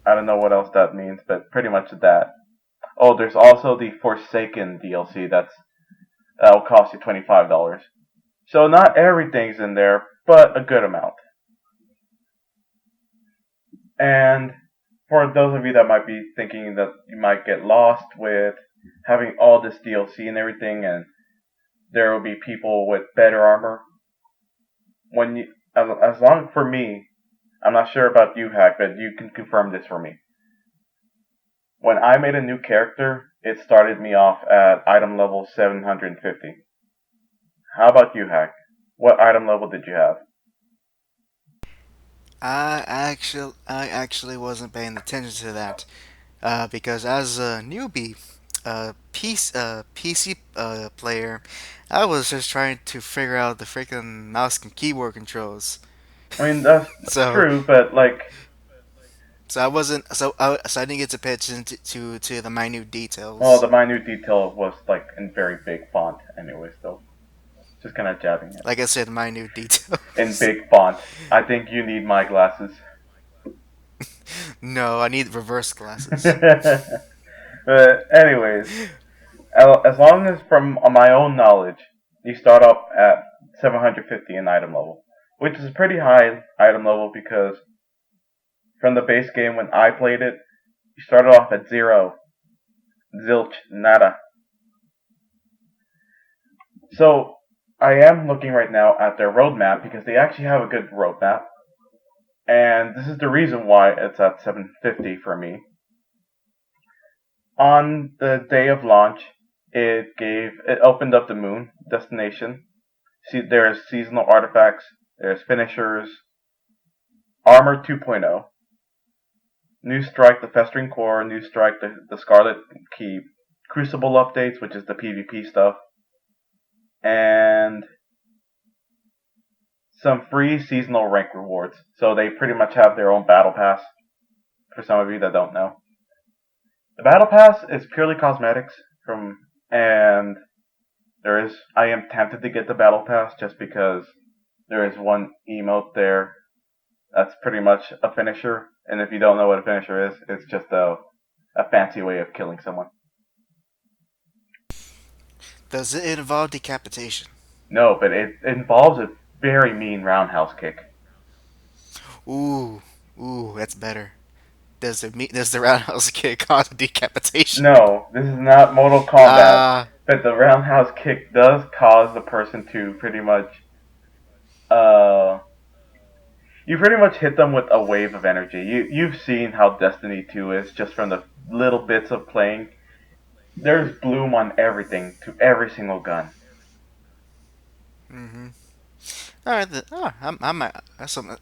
I don't know what else that means, but pretty much that. Oh, there's also the Forsaken DLC that'll cost you $25. So not everything's in there, but a good amount. And for those of you that might be thinking that you might get lost with having all this DLC and everything, and there will be people with better armor, when you, as long for me, I'm not sure about you, Hack, but you can confirm this for me. When I made a new character, it started me off at item level 750. How about you, Hack? What item level did you have? I actually wasn't paying attention to that because as a newbie, PC player, I was just trying to figure out the freaking mouse and keyboard controls. I mean, that's So true, but like, so I wasn't so I didn't get to pay attention to the minute well, details. the minute detail was like in very big font, anyways. Though, just kind of jabbing it Like I said, minute in details. big font. I think you need my glasses. No, I need reverse glasses. But anyways, as long as from my own knowledge, you start up at 750 in item level, which is a pretty high item level because from the base game when I played it, you started off at zero, zilch, nada. So I am looking right now at their roadmap because they actually have a good roadmap, and this is the reason why it's at 750 for me. On the day of launch, it opened up the moon destination. See, there's seasonal artifacts, there's finishers, armor 2.0, new strike the festering core, new strike the scarlet keep, crucible updates, which is the PvP stuff, and some free seasonal rank rewards. So they pretty much have their own battle pass. For some of you that don't know, the battle pass is purely cosmetics and there is. I am tempted to get the battle pass just because there is one emote there that's pretty much a finisher. And if you don't know what a finisher is, it's just a fancy way of killing someone. Does it involve decapitation? No, but it involves a very mean roundhouse kick. Ooh, ooh, that's better. Does the roundhouse kick cause decapitation? No, this is not Mortal Kombat, Uh but the roundhouse kick does cause the person to pretty much uh you pretty much hit them with a wave of energy. You've seen how Destiny 2 is just from the little bits of playing. There's bloom on everything to every single gun. hmm All right, that's something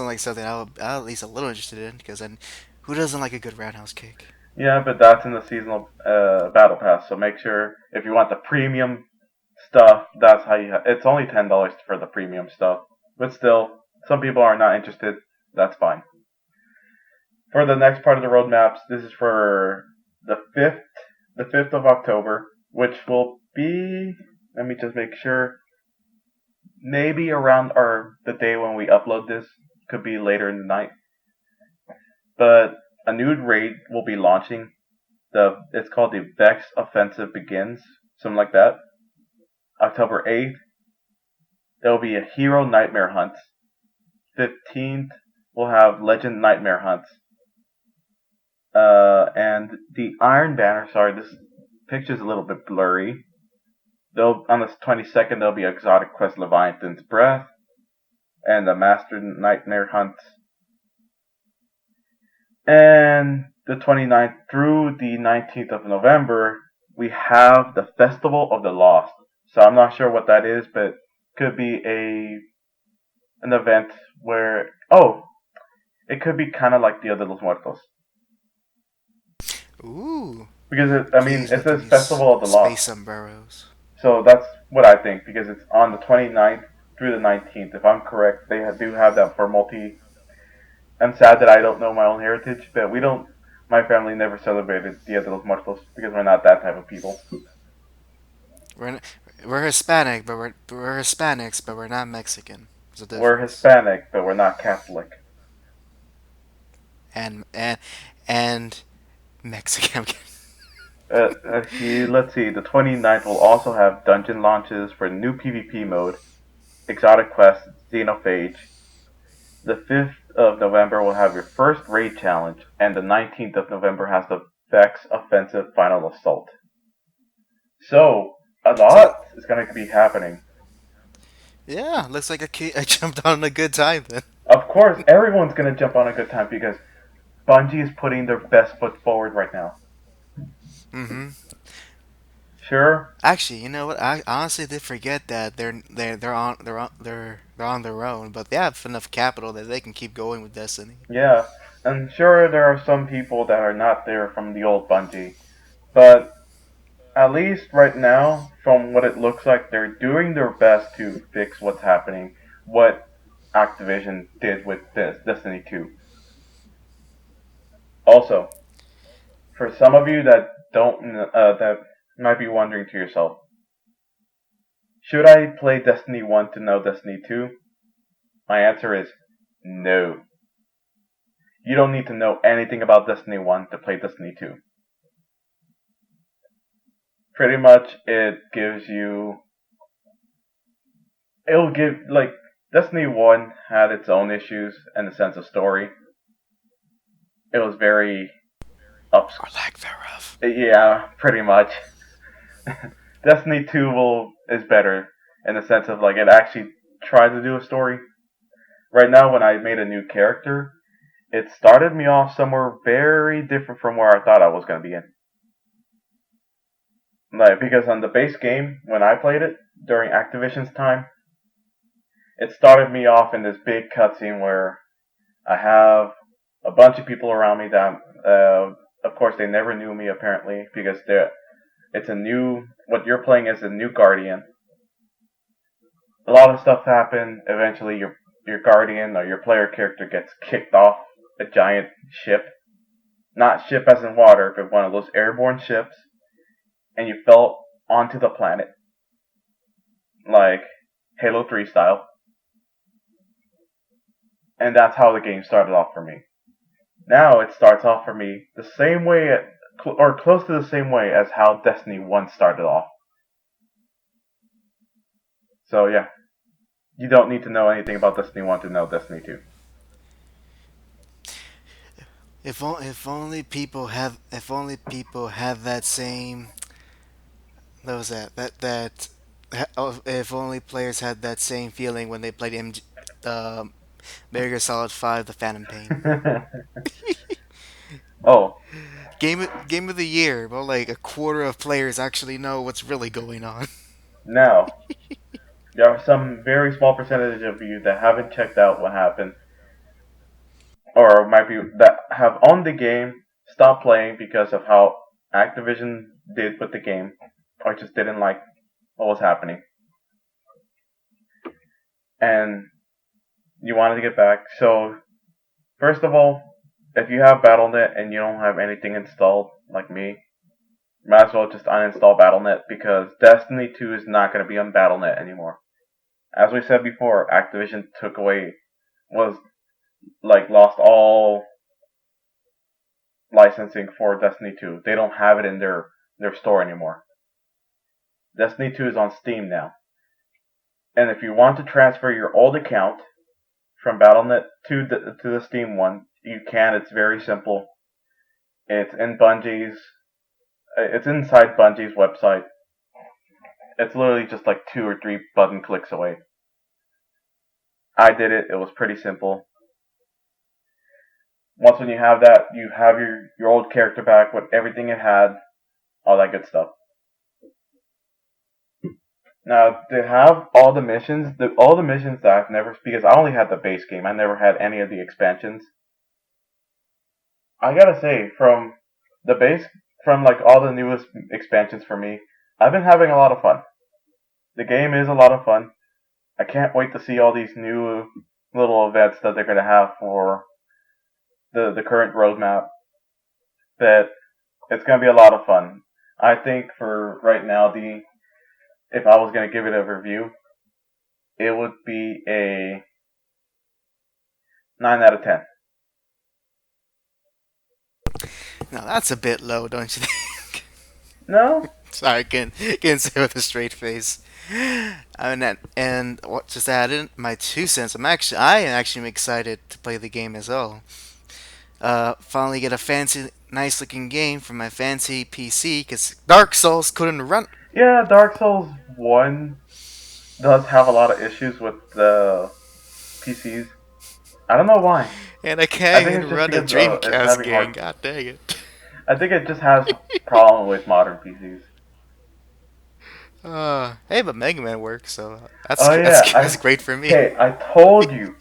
like something I'll at least a little interested in because then who doesn't like a good roundhouse kick? Yeah, but that's in the seasonal battle pass. So make sure if you want the premium stuff, that's how you. It's only $10 for the premium stuff, but still, some people are not interested. That's fine. For the next part of the roadmaps, this is for the 5th of October, which will be. Let me just make sure. Maybe around or the day when we upload this, could be later in the night. But a new raid will be launching. It's called the Vex Offensive Begins, something like that. October 8th, there will be a Hero Nightmare Hunt. 15th, we'll have Legend Nightmare Hunts. And the Iron Banner, sorry, this picture's a little bit blurry. On the 22nd, there'll be Exotic Quest Leviathan's Breath and the Master Nightmare Hunt. And the 29th through the 19th of November, we have the Festival of the Lost. So I'm not sure what that is, but could be an event where it could be kind of like Dia de los Muertos Ooh, because I mean please it let there says be Festival of the Lost, space sombreros. so that's what I think because it's on the 29th through the 19th. If I'm correct, they do have that for multi. I'm sad that I don't know my own heritage, but we don't. My family never celebrated Dia de los Muertos because we're not that type of people. We're n- we're Hispanic, but we're Hispanics, but we're not Mexican. There's a We're difference. Hispanic, but we're not Catholic. And and Mexican. Let's see. The 29th will also have dungeon launches for new PvP mode, Exotic Quest, Xenophage. The 5th of November will have your first raid challenge, and the 19th of November has the Vex Offensive Final Assault. So, a So lot is going to be happening. yeah, looks like I jumped on a good time then. Of course, everyone's going to jump on a good time because Bungie is putting their best foot forward right now. Mm-hmm. Sure, Actually, you know what? I honestly did forget that they're on their own, but they have enough capital that they can keep going with Destiny. yeah, and sure, there are some people that are not there from the old Bungie, but at least right now, from what it looks like, they're doing their best to fix what's happening, what Activision did with this Destiny 2. Also, for some of you that that might be wondering to yourself, should I play Destiny 1 to know Destiny 2? My answer is no. You don't need to know anything about Destiny 1 to play Destiny 2. Pretty much, it'll give, like, Destiny 1 had its own issues in the sense of story. It was very up. Or lack thereof. Yeah, pretty much. Destiny 2 is better in the sense of like it actually tried to do a story. Right now, when I made a new character, it started me off somewhere very different from where I thought I was going to be in. Like because on the base game, when I played it during Activision's time, it started me off in this big cutscene where I have a bunch of people around me that, of course, they never knew me apparently because it's a new. What you're playing is a new guardian. A lot of stuff happened. Eventually, your guardian or your player character gets kicked off a giant ship, not ship as in water, but one of those airborne ships, and you fell onto the planet, like Halo 3 style. And that's how the game started off for me. Now it starts off for me the same way, or close to the same way as how Destiny 1 started off. So yeah, you don't need to know anything about Destiny 1 to know Destiny 2. If only people have that same what was that oh, if only players had that same feeling when they played Metal Gear Solid 5: The Phantom Pain. Oh, Game of the year, but like a quarter of players actually know what's really going on. now There are some very small percentage of you that haven't checked out what happened, or might be that have owned the game, stopped playing because of how Activision did with the game, or just didn't like what was happening, and you wanted to get back. So first of all, if you have BattleNet and you don't have anything installed, like me, might as well just uninstall BattleNet because Destiny 2 is not going to be on BattleNet anymore. As we said before, Activision took away, was like lost all licensing for Destiny 2. They don't have it in their store anymore. Destiny 2 is on Steam now. And if you want to transfer your old account from BattleNet to the Steam one, you can. It's very simple. It's in Bungie's. It's inside Bungie's website. It's literally just like 2 or 3 button clicks away. I did it. It was pretty simple. Once when you have that, you have your old character back with everything it had, all that good stuff. Now to have all the missions that I've never, because I only had the base game. I never had any of the expansions. I gotta say, the base, from like all the newest expansions for me, I've been having a lot of fun. The game is a lot of fun. I can't wait to see all these new little events that they're gonna have for the current roadmap. That it's gonna be a lot of fun. I think for right now, the if I was gonna give it a review, it would be a 9 out of 10. Now that's a bit low, don't you think? No, Sorry, can't say with a straight face. I mean, and what just added my 2 cents. I am actually excited to play the game as well. Finally get a fancy, nice looking game for my fancy PC because Dark Souls couldn't run, yeah, Dark Souls 1 does have a lot of issues with the PCs. I don't know why. and I I can't think even it's just run a because it's Dreamcast having game. hard. God dang it! I think it just has problem with modern PCs. Hey, but Mega Man works, so Oh yeah, that's great for me. I told you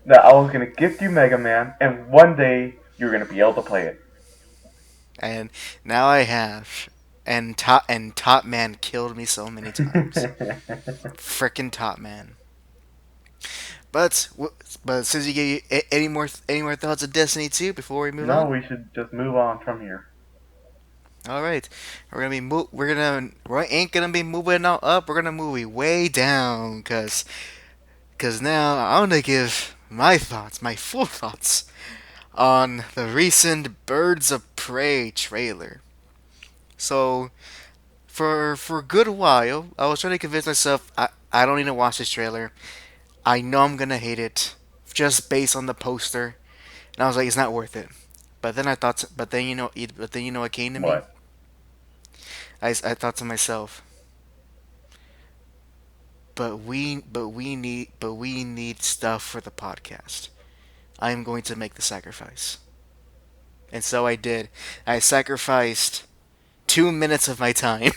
that I was gonna gift you Mega Man, and one day you're gonna be able to play it. And now I have. And Top Man killed me so many times. Frickin' Top Man. But but since you gave any more thoughts of Destiny 2 before we move No, on? we should just move on from here. All right, we ain't gonna be moving on up. We're gonna move way down, cause now I want to give my thoughts, my full thoughts on the recent Birds of Prey trailer. So for a good while, I was trying to convince myself I don't need to watch this trailer. I know I'm gonna hate it just based on the poster, and I was like, it's not worth it. But then you know what came to me? What? I thought to myself, but we need stuff for the podcast. I am going to make the sacrifice, and so I did. I sacrificed 2 minutes of my time.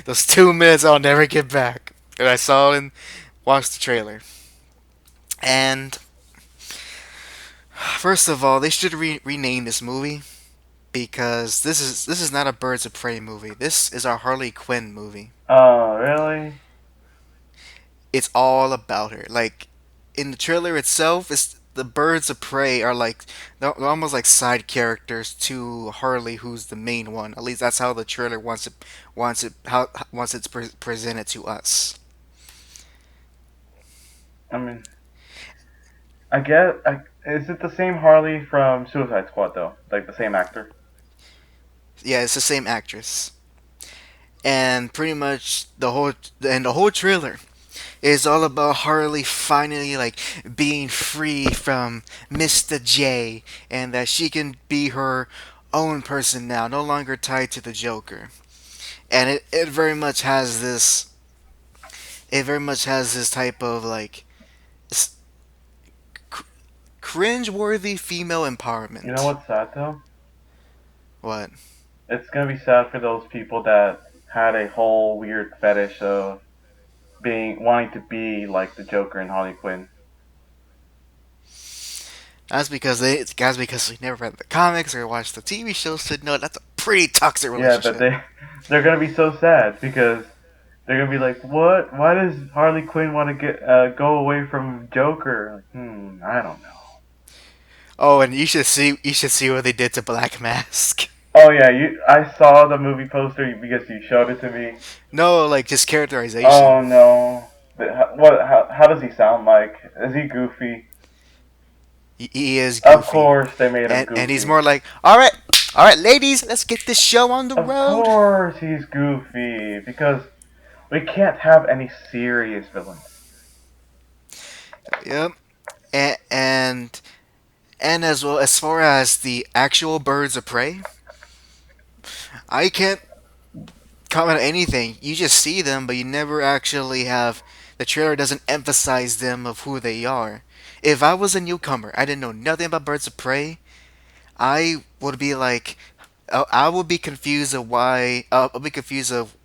Those 2 minutes I'll never get back. And I saw and watched the trailer. And first of all, they should rename this movie because this is not a Birds of Prey movie. This is our Harley Quinn movie. Oh, really? It's all about her. Like in the trailer itself, it's the Birds of Prey are like they're almost like side characters to Harley, who's the main one. At least that's how the trailer wants it's presented to us. I mean, I get. Is it the same Harley from Suicide Squad though? Like the same actor? Yeah, it's the same actress, and pretty much the whole trailer is all about Harley finally like being free from Mr. J, and that she can be her own person now, no longer tied to the Joker. And it very much has this type of like cringe-worthy female You know empowerment. what's sad though? What? It's gonna be sad for those people that had a whole weird fetish of being wanting to be like the Joker and Harley Quinn. That's because we never read the comics or watched the TV shows to know that's a pretty toxic Yeah, but relationship. they're gonna be so sad because they're gonna be like, "What? Why does Harley Quinn want to get go away from Joker?" Like, I don't know. Oh, and you should see what they did to Black Mask. Oh yeah, you. I saw the movie poster because you showed it to me. No, like just characterization. Oh no. What? How does he sound like? Is he goofy? He is Of goofy, course they made him and he's goofy. more like, all right, ladies, let's get this show on the Of road. course he's goofy because we can't have any serious villains. Yep, and and as well as far as the actual birds of prey, I can't comment on anything. You just see them, but you never actually have. The trailer doesn't emphasize them of who they are. If I was a newcomer, I didn't know nothing about birds of prey. I would be like, I would be confused of why. I'll be confused of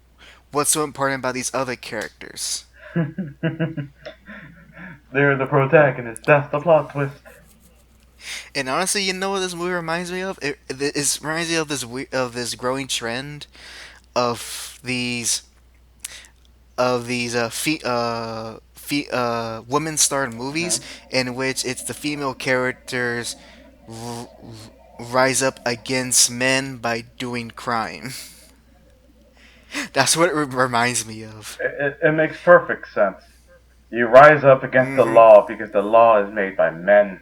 what's so important about these other characters. They're the protagonist. That's the plot twist. And honestly, you know what this movie reminds me of? It reminds me of this growing trend of women starred movies Mhm. in which it's the female characters rise up against men by doing crime. That's what it reminds me of. It makes perfect sense. You rise up against the Hmm. law because the law is made by men.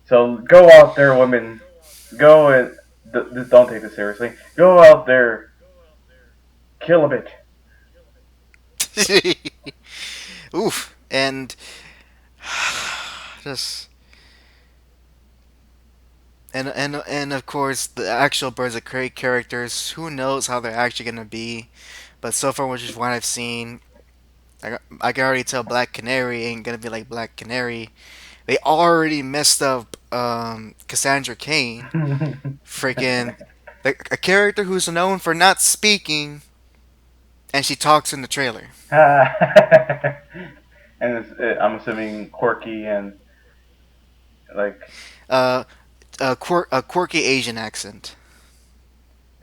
So go out there, women. Go and don't take this seriously. Go out there, kill a bitch. Oof. And just and of course the actual Birds of Prey characters. Who knows how they're actually gonna be? But so far, which is what I've seen, I can already tell Black Canary ain't gonna be like Black Canary. They already messed up Cassandra Cain, freaking a character who's known for not speaking, and she talks in the trailer. And I'm assuming quirky and like Uh, a quirky Asian accent.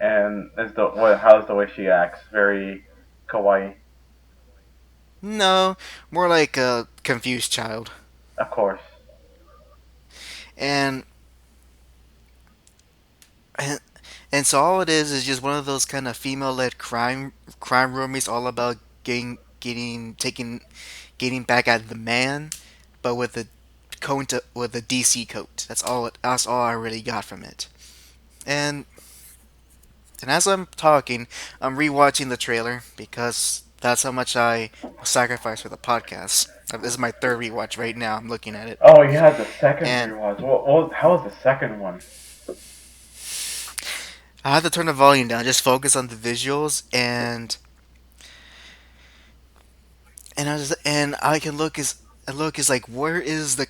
and is the what how's the way she acts? Very kawaii, No, more like a confused child. of course. And and, and so all it is just one of those kind of female-led crime movies, all about getting back at the man, but with a DC coat. That's all I really got from it. And and as I'm talking, I'm rewatching the trailer because that's how much I sacrifice for the podcast. This is my third rewatch right now. I'm looking at it, Oh, you had the second and rewatch. How was the second one? I had to turn the volume down, just focus on the visuals, and I can look is like where is the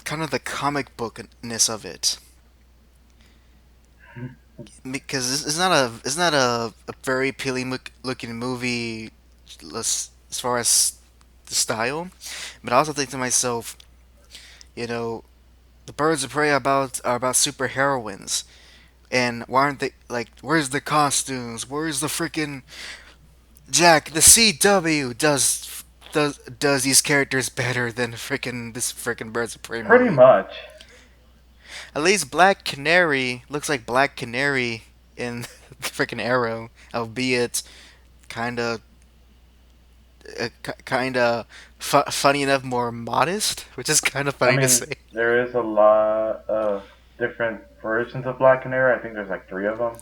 kind of the comic bookness of it, because it's not a very appealing looking movie as far as the style, but I also think to myself, you know, the Birds of Prey are about super heroines, and why aren't they like? Where's the costumes? Where's the freaking Jack? The CW does these characters better than freaking this freaking Birds of Prey Pretty movie. much. At least Black Canary looks like Black Canary in freaking Arrow, albeit kind of kind of funny enough, more modest, which is kind of I funny to mean, say. there is a lot of different versions of Black Canary. I think there's like three of them.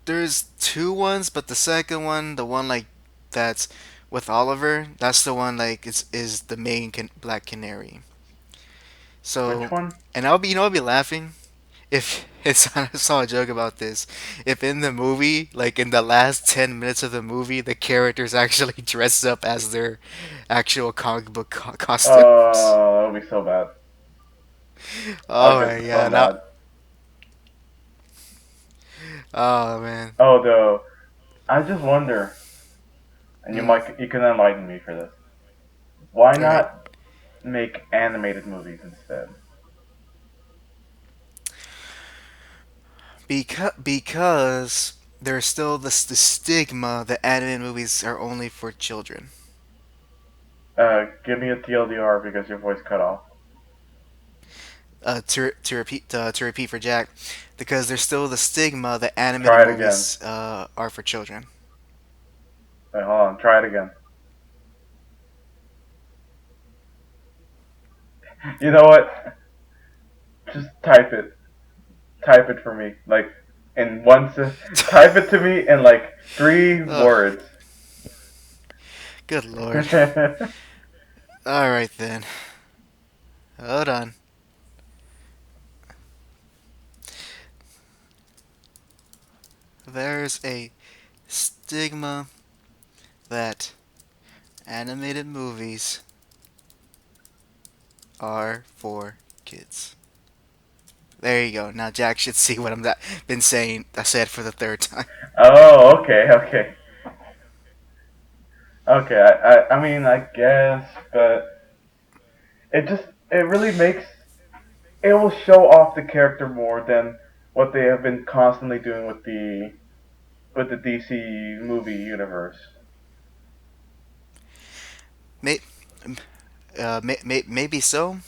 There's two ones, but the second one, the one like that's with Oliver, that's the one like is the main Black Canary. Which So, one? and I'll be laughing if it's I saw a joke about this. If in the movie, like in the last 10 minutes of the movie, the characters actually dress up as their actual comic book costumes. That'll be so bad. I'll Oh get my so god! Now mad. Oh man. Although I just wonder, and Mm, you can enlighten me for this. Why all right. not make animated movies instead? Because there's still the stigma that anime movies are only for children. Give me a TLDR because your voice cut off. To repeat for Jack, because there's still the stigma that animated Try it again. movies are for children. Wait, hold on. Try it again. You know what? Just type it. Type it for me. Like in type it to me in like three Oh, words. good lord. All right then. Hold on. There's a stigma that animated movies are for kids. There you go. Now Jack should see what been saying. I said for the third time. Oh, okay, okay, okay. I mean, I guess, but it really makes it will show off the character more than what they have been constantly doing with the DC movie universe. May, maybe so,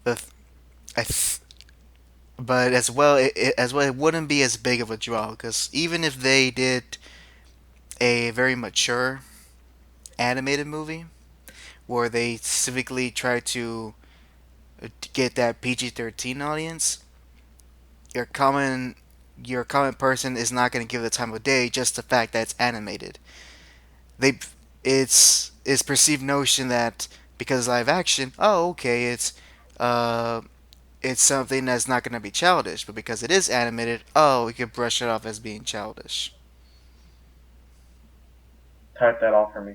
but I th- but as well, it wouldn't be as big of a draw because even if they did a very mature animated movie where they specifically try to get that PG-13 audience, your common your common person is not going to give it the time of day just the fact that it's animated. They it's perceived notion that because live action, oh okay, uh it's something that's not going to be childish, but because it is animated, oh, we could brush it off as being childish. Type that all for me.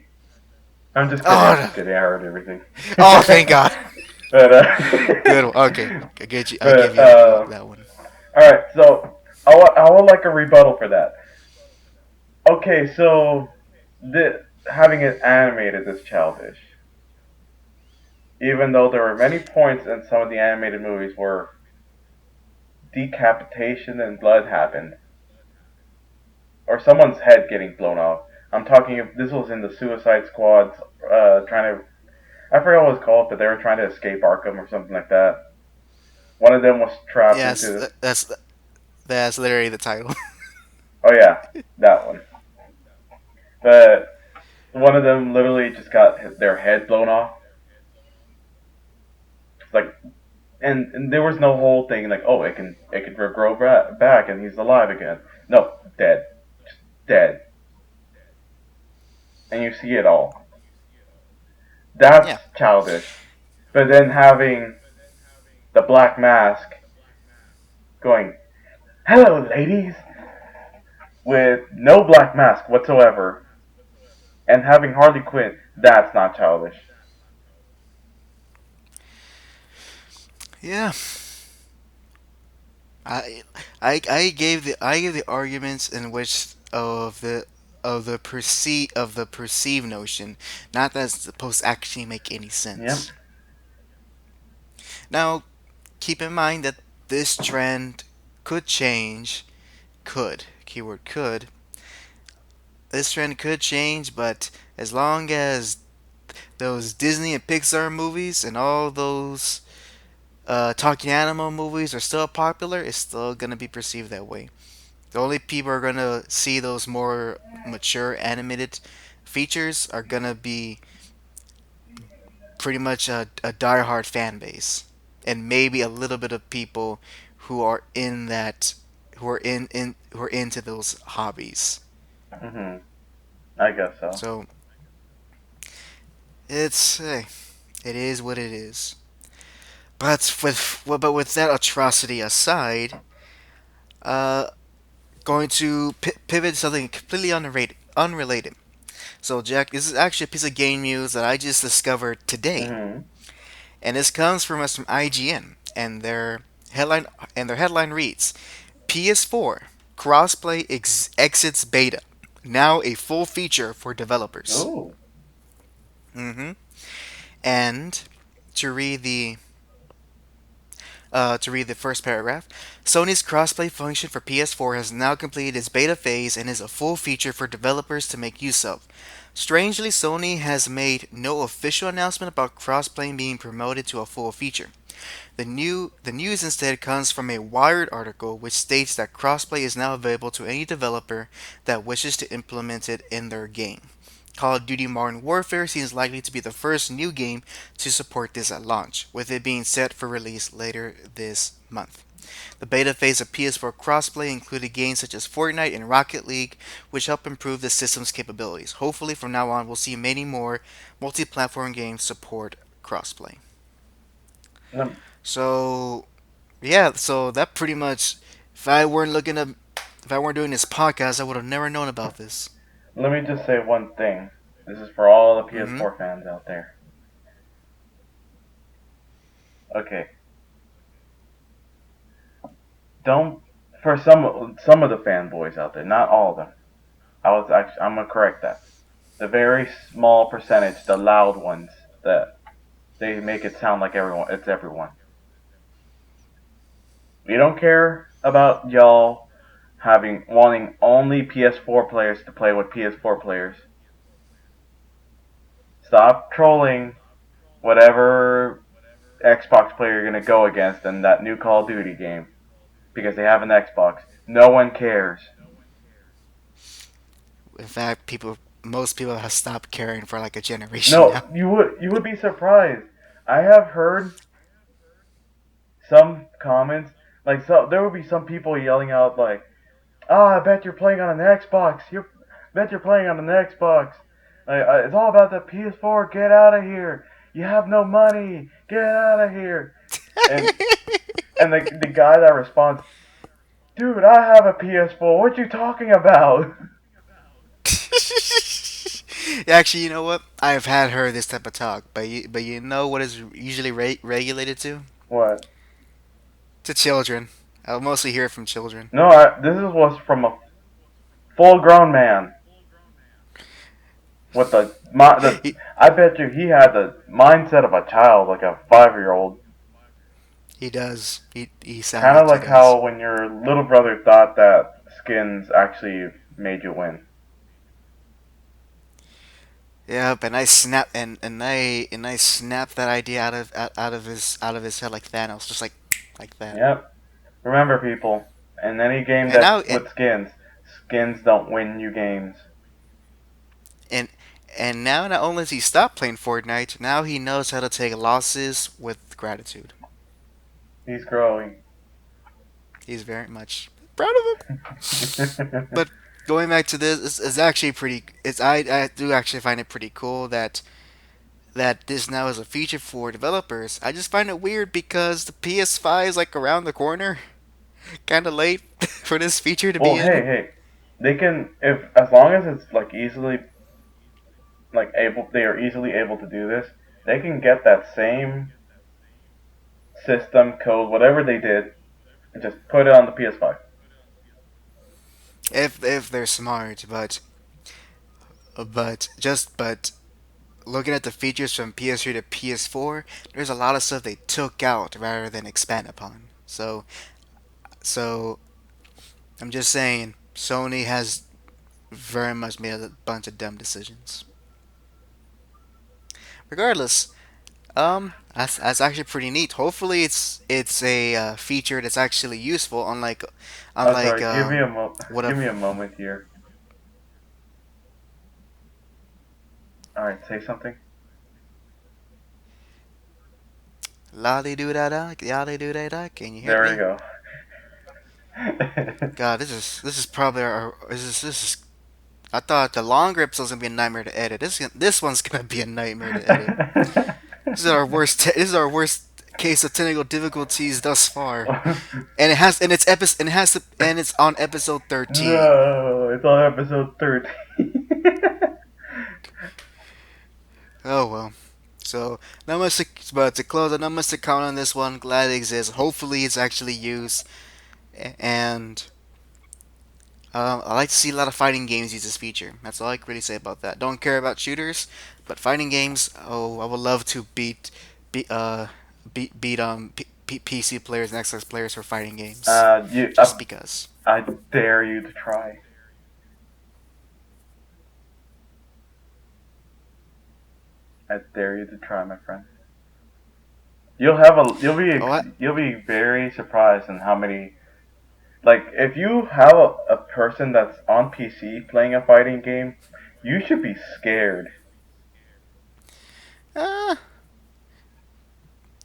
I'm just kidding. Oh, I'm just kidding. I heard everything. oh, thank God. but Good one. Okay, I get you. I'll give but you that one. all right. So I would like a rebuttal for that. Okay, so having it animated is childish, even though there were many points in some of the animated movies where decapitation and blood happened, or someone's head getting blown off. I'm talking. This was in the Suicide Squad, trying to. I forgot what it was called, but they were trying to escape Arkham or something like that. One of them was trapped Yes, into. that's literally the title. Oh yeah, that one. But one of them literally just got their head blown off. It's like, and there was no whole thing like, oh, it can regrow back and he's alive again. No, dead, just dead, and you see it all. That's Yeah, childish. But then having the Black Mask going, "Hello, ladies," with no Black Mask whatsoever, and having Harley Quinn, that's not childish. yeah. I I gave the arguments in which of the perceived notion, not that it's supposed to actually make any Yep. sense. Now, keep in mind that this trend could change. Could keyword could. This trend could change, but as long as those Disney and Pixar movies and all those talking animal movies are still popular, it's still gonna be perceived that way. The only people who are gonna see those more mature animated features are gonna be pretty much a diehard fan base, and maybe a little bit of people who are in that, who are into those hobbies. Mhm. I guess so. So it's it is what it is. But with that atrocity aside, uh, going to pivot to something completely unrelated. So, Jack, this is actually a piece of game news that I just discovered today, Mhm. and this comes from IGN, and their headline reads: PS4. Crossplay exits beta. Now a full feature for developers. Ooh. hmm And to read the to read the first paragraph, Sony's crossplay function for PS4 has now completed its beta phase and is a full feature for developers to make use of. Strangely, Sony has made no official announcement about crossplay being promoted to a full feature. The news instead comes from a Wired article which states that crossplay is now available to any developer that wishes to implement it in their game. Call of Duty Modern Warfare seems likely to be the first new game to support this at launch, with it being set for release later this month. The beta phase of PS4 crossplay included games such as Fortnite and Rocket League, which help improve the system's capabilities. Hopefully, from now on, we'll see many more multi platform games support crossplay. Let, So, yeah, so that pretty much, if I weren't looking up, if I weren't doing this podcast, I would have never known about this. let me just say one thing. This is for all the Mm-hmm. PS4 fans out there. Okay, don't for some of the fanboys out there, not all of them. I'm gonna correct that. The very small percentage, the loud ones, that they make it sound like everyone. It's everyone. We don't care about y'all having wanting only PS4 players to play with PS4 players. Stop trolling whatever Xbox player you're gonna go against in that new Call of Duty game because they have an Xbox. No one cares. In fact, most people have stopped caring for like a generation now. No, you would be surprised. I have heard some comments like there would be some people yelling out like, "Ah, I bet you're playing on an Xbox. Bet you're playing on an Xbox. It's all about the PS4. Get out of here. You have no money. Get out of here." And the guy that responds, "Dude, I have a PS4. What you talking about?" Actually, you know what? I've had heard this type of talk, but you know what is usually regulated to? What? To children. I'll mostly hear it from children. No, this was from a full-grown man with the. he, I bet you he had the mindset of a child, like a 5-year-old. he does. He sounds Kind of like he like does. how when your little brother thought that skins actually made you win. Yep, and I snapped that idea out of his head like Thanos, just like that. Yep. Remember, people, in any game And that's now with skins, skins don't win you games. and and now not only has he stopped playing Fortnite, now he knows how to take losses with gratitude. He's growing. He's very much proud of him. But going back to this, it's actually pretty. I do actually find it pretty cool that this now is a feature for developers. I just find it weird because the PS5 is like around the corner, kind of late for this feature to Well, be hey, in. hey, they can if as long as it's like easily like able they are easily able to do this. They can get that same system code, whatever they did, and just put it on the PS5. If they're smart, but looking at the features from PS3 to PS4, there's a lot of stuff they took out rather than expand upon. So I'm just saying, Sony has very much made a bunch of dumb decisions. Regardless, that's actually pretty neat. Hopefully, it's a feature that's actually useful, Oh, unlike sorry. what a Give me a moment here. All right, say something. la di do da da, ya di do da da. Can you hear There we me? go. God, this is probably this is. I thought the longer episode's gonna be a nightmare to edit. This one's gonna be a nightmare to edit. This is our worst case of technical difficulties thus far, and it's on episode 13. No, it's on episode 13. Oh well. So not much to, but to close, not much to count on this one. Glad it exists. Hopefully, it's actually used, and I like to see a lot of fighting games use this feature. That's all I can really say about that. Don't care about shooters, but fighting games. Oh, I would love to beat PC players and Xbox players for fighting games, You, just because. I dare you to try. I dare you to try, my friend. Oh, You'll be very surprised in how many. Like, if you have a person that's on PC playing a fighting game, you should be scared. uh,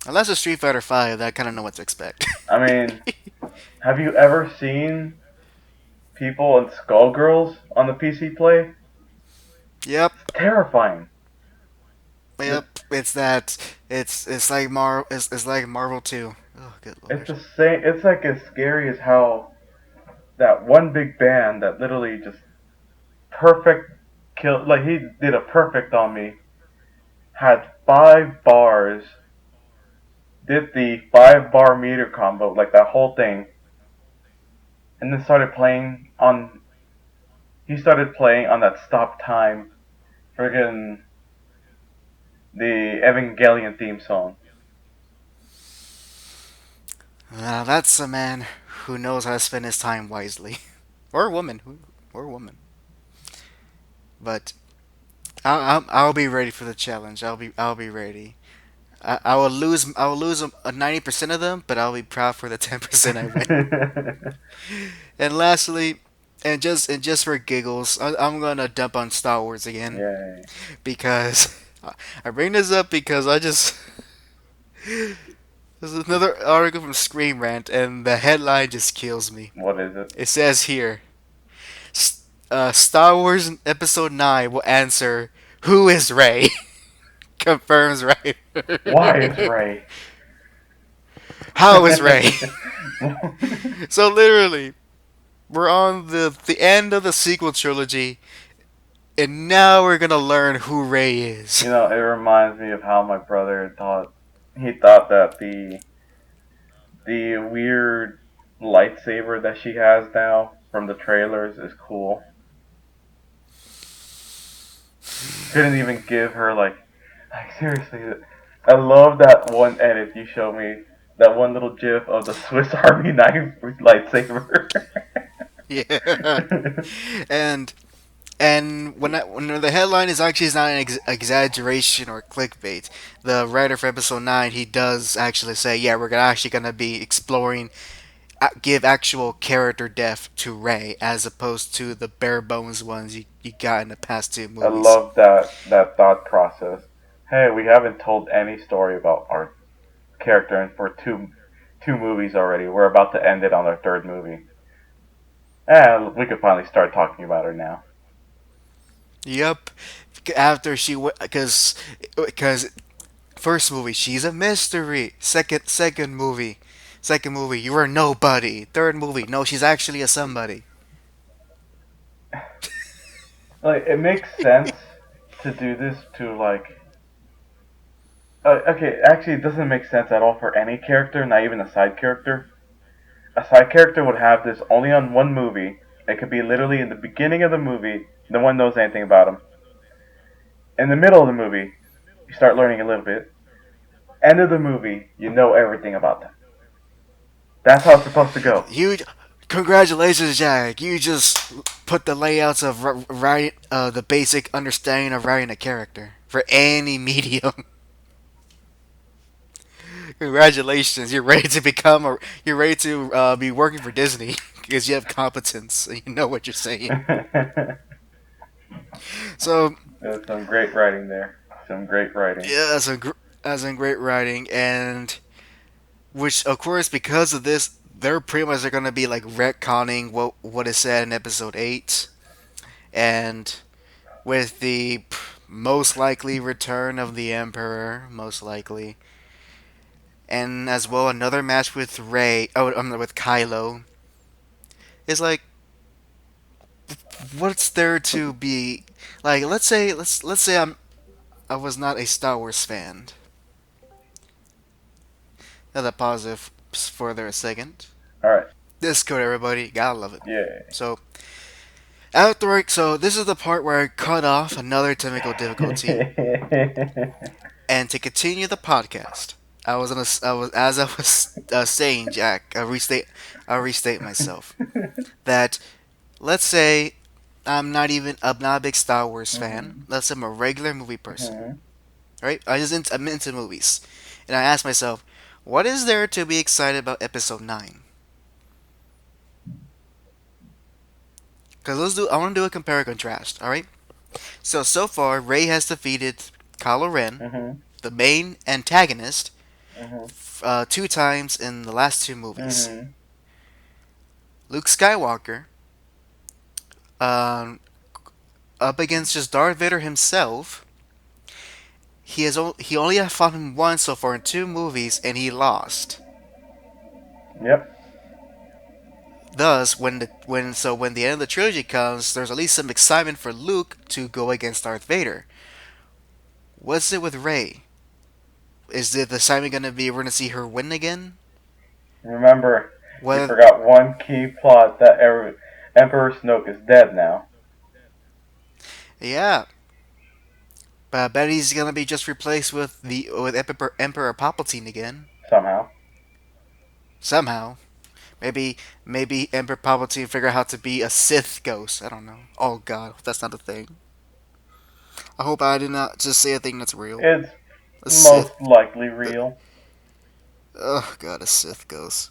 unless it's Street Fighter 5, I kind of know what to expect. I mean, have you ever seen people in Skullgirls on the PC play? Yep, It's terrifying. yep. It's that. It's like Marvel 2. Oh, good It's lord. the same. It's like as scary as how that one big band that literally just perfect kill. Like he did a perfect on me. Had 5 bars. Did the 5 bar meter combo, like that whole thing, and then started playing on. He started playing on that stop time, friggin' the Evangelion theme song. Now that's a man who knows how to spend his time wisely, or a woman, or a woman. But I'll be ready for the challenge. I'll be ready. I will lose a 90% of them, but I'll be proud for the 10% I win. And lastly, and just for giggles, I'm gonna dump on Star Wars again Yay. because I bring this up because I just there's another article from Scream Rant and the headline just kills me. What is it? It says here, Star Wars Episode 9 will answer who is Rey. Confirms Rey. Why is Ray? How is Rey? So literally, we're on the end of the sequel trilogy, and now we're gonna learn who Rey is. It reminds me of how my brother thought. He thought that the weird lightsaber that she has now from the trailers is cool. Couldn't even give her like seriously. I love that one edit you showed me. That one little gif of the Swiss Army knife lightsaber. Yeah, and when the headline is actually is not an exaggeration or clickbait, the writer for episode 9 he does actually say, yeah, we're actually gonna be exploring give actual character depth to Rey as opposed to the bare bones ones you got in the past two I movies. love that thought process. Hey, we haven't told any story about our character and for two movies already. We're about to end it on our third movie. And we could finally start talking about her now. Yep. After she because first movie she's a mystery. Second movie you are nobody. Third movie no she's actually a somebody. Like it makes sense to do this to okay, actually it doesn't make sense at all for any character, not even a side character. A side character would have this only on one movie. It could be literally in the beginning of the movie, no one knows anything about him. In the middle of the movie, you start learning a little bit. End of the movie, you know everything about them. That's how it's supposed to go. You congratulations, Jack. You just put the layouts of writing the basic understanding of writing a character for any medium. Congratulations, you're ready to be working for Disney because you have competence and you know what you're saying. So There's some great writing there. Some great writing. yeah, that's a great writing, and which of course because of this, they're pretty much going to be like retconning what is said in episode 8, and with the most likely return of the Emperor, most likely, and as well another match with Rey. Oh, with Kylo. It's like what's there to be like? Let's say I was not a Star Wars fan. Now that positive for there a second. Alright. Discord, everybody, gotta love it. Yeah. So After so this is the part where I cut off another technical difficulty, and to continue the podcast, I was as I was saying, Jack. I restate myself that let's say I'm not a big Star Wars fan. Mhm. Let's say I'm a regular movie person, Mhm. right? I'm into movies, and I ask myself, what is there to be excited about Episode 9? Because I want to do a compare and contrast. All right. So far, Rey has defeated Kylo Ren, Mhm. the main antagonist, Mhm. two times in the last two movies. Mhm. Luke Skywalker, um, up against just Darth Vader himself. He only has fought him once so far in two movies, and he lost. Yep. Thus, when the end of the trilogy comes, there's at least some excitement for Luke to go against Darth Vader. What's it with Rey? Is it the excitement going to be we're going to see her win again? Remember, you Well, forgot one key plot that Emperor Snoke is dead now. yeah, but I bet he's going to be just replaced with Emperor Palpatine again Somehow. somehow. Maybe maybe Emperor Palpatine figure out how to be a Sith ghost. I don't know. Oh God, that's not a thing. I hope I did not just say a thing that's real. It's A Sith. most likely Uh, real. oh God, a Sith ghost.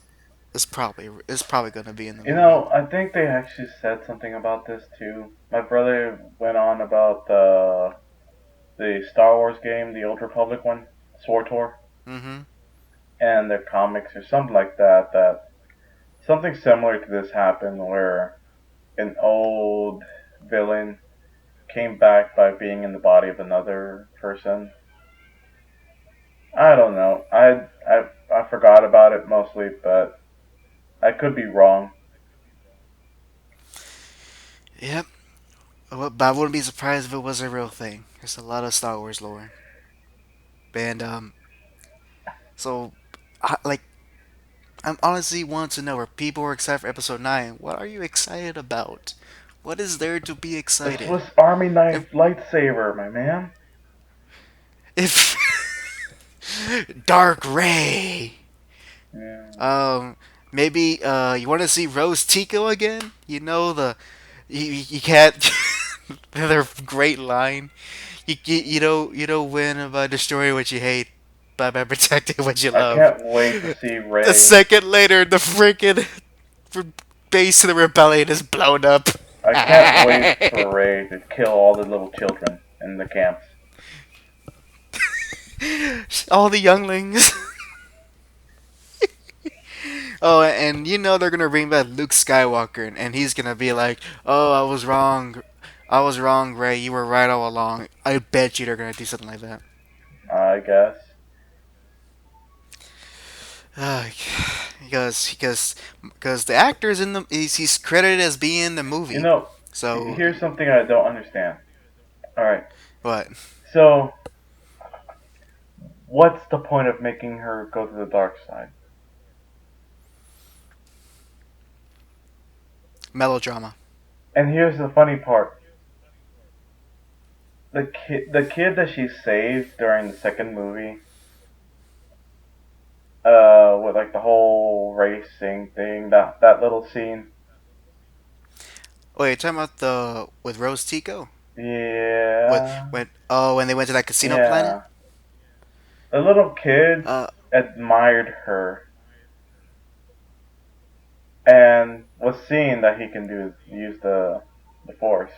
It's probably gonna be in the You movie. know, I think they actually said something about this too. My brother went on about the Star Wars game, the Old Republic one, SWTOR, Mm-hmm. and the comics or something like that. That something similar to this happened where an old villain came back by being in the body of another person. I don't know. I forgot about it mostly, but I could be wrong. Yep. But I wouldn't be surprised if it was a real thing. There's a lot of Star Wars lore, and so like I'm honestly want to know if people are excited for Episode 9. What are you excited about? What is there to be A excited? Swiss Army If knife lightsaber, my man. if Dark Ray. Yeah. Um, maybe you want to see Rose Tico again? You know you can't. Their great line. You don't win by destroying what you hate, but by protecting what you I love. can't wait to see A Ray. second later, the freaking base of the rebellion is blown up. I can't wait for Ray to kill all the little children in the camps. All the younglings. Oh, and you know they're gonna bring back Luke Skywalker, and he's gonna be like, "Oh, I was wrong. I was wrong, Ray. You were right all along." I bet you they're gonna do something like that. I guess. Uh, because the actor's in the he's credited as being in the You movie. know, So here's something I don't understand. All right. what? So, what's the point of making her go to the dark side? Melodrama. And here's the funny part. The kid that she saved during the second movie, with like the whole racing thing, that little scene. Oh, you're talking about the with Rose Tico? With Yeah, when they went to that casino planet? yeah. The little kid Uh, admired her and was seeing that he can use the force.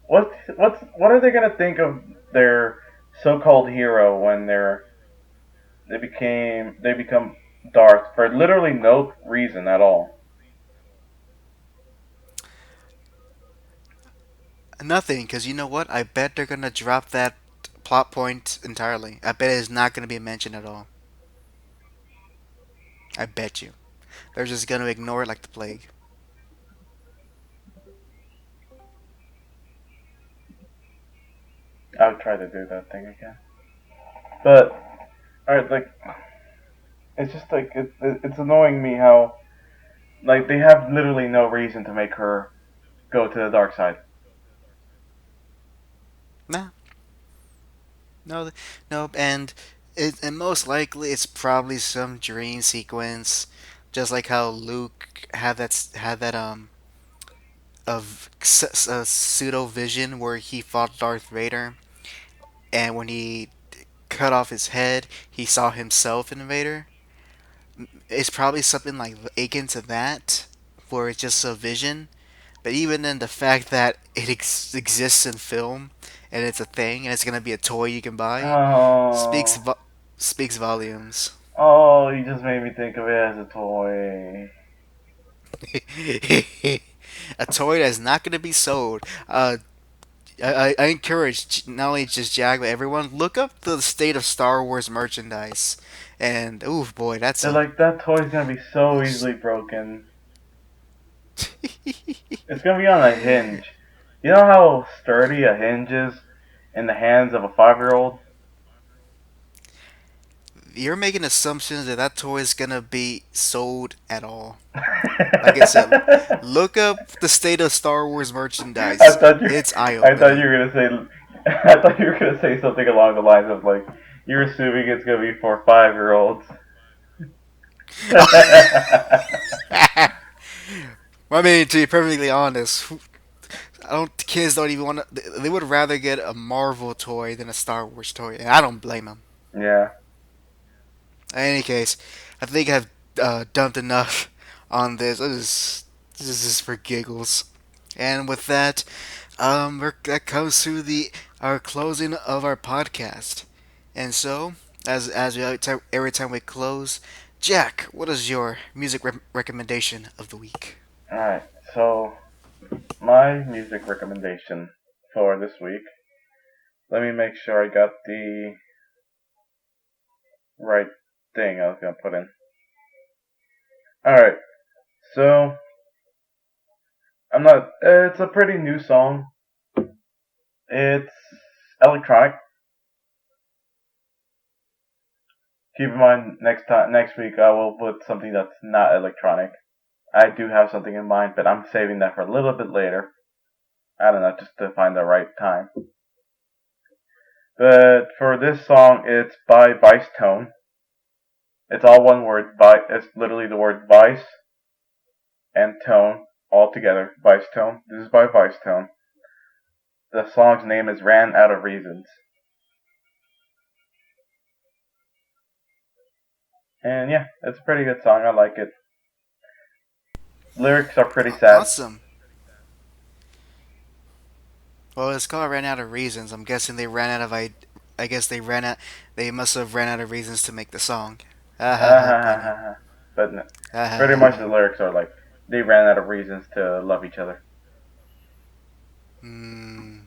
What are they gonna think of their so-called hero when they become Darth for literally no reason at all? Nothing, because you know what? I bet they're gonna drop that plot point entirely. I bet it's not gonna be mentioned at all. I bet you. They're just gonna ignore it like the plague. I would try to do that thing again, but alright, like it's just like it's annoying me how Like they have literally no reason to make her go to the dark side. Nah, no, no, and most likely it's probably some dream sequence, just like how Luke had that of pseudo vision where he fought Darth Vader, and when he cut off his head, he saw himself in Vader. It's probably something like akin to that, where it's just a vision. But even in the fact that it exists in film and it's a thing and it's gonna be a toy you can buy, speaks Oh, vo- speaks volumes. oh, you just made me think of it as a toy. A toy that's not gonna be sold. I encourage not only just Jack but everyone look up the state of Star Wars merchandise, and oh boy, that's They're a like that toy's gonna be so easily broken. It's gonna be on a hinge. You know how sturdy a hinge is in the hands of a 5-year-old? You're making assumptions that that toy is gonna be sold at all. Like I said, look up the state of Star Wars I merchandise. thought you, It's eye I thought you opening. were gonna say, I thought you were gonna say something along the lines of like, you're assuming it's gonna be for 5-year-olds. I mean, to be perfectly honest, I don't. Kids don't even want to. They would rather get a Marvel toy than a Star Wars toy, and I don't blame them. Yeah. In any case, I think I've dumped enough on this. This is for giggles. And with that, that comes to the our closing of our podcast. And so, as we, every time we close, Jack, what is your music recommendation of the week? Alright, so my music recommendation for this week. Let me make sure I got the right thing I was gonna put in. Alright, so I'm not. It's a pretty new song. It's electronic. Keep in mind, next week, I will put something that's not electronic. I do have something in mind, but I'm saving that for a little bit later. I don't know, just to find the right time. But for this song, it's by Vice Tone. It's all one word. It's literally the word Vice and Tone all together. Vice Tone. This is by Vice Tone. The song's name is Ran Out of Reasons. And yeah, it's a pretty good song. I like it. Lyrics are pretty sad. Awesome. Well, it's called "Ran Out of Reasons." I'm guessing they ran out of I guess they ran out. They must have ran out of reasons to make the song. Ah ha ha, punny. But no, Ah ha pretty ha much ha. the lyrics are like they ran out of reasons to love each other. Hmm.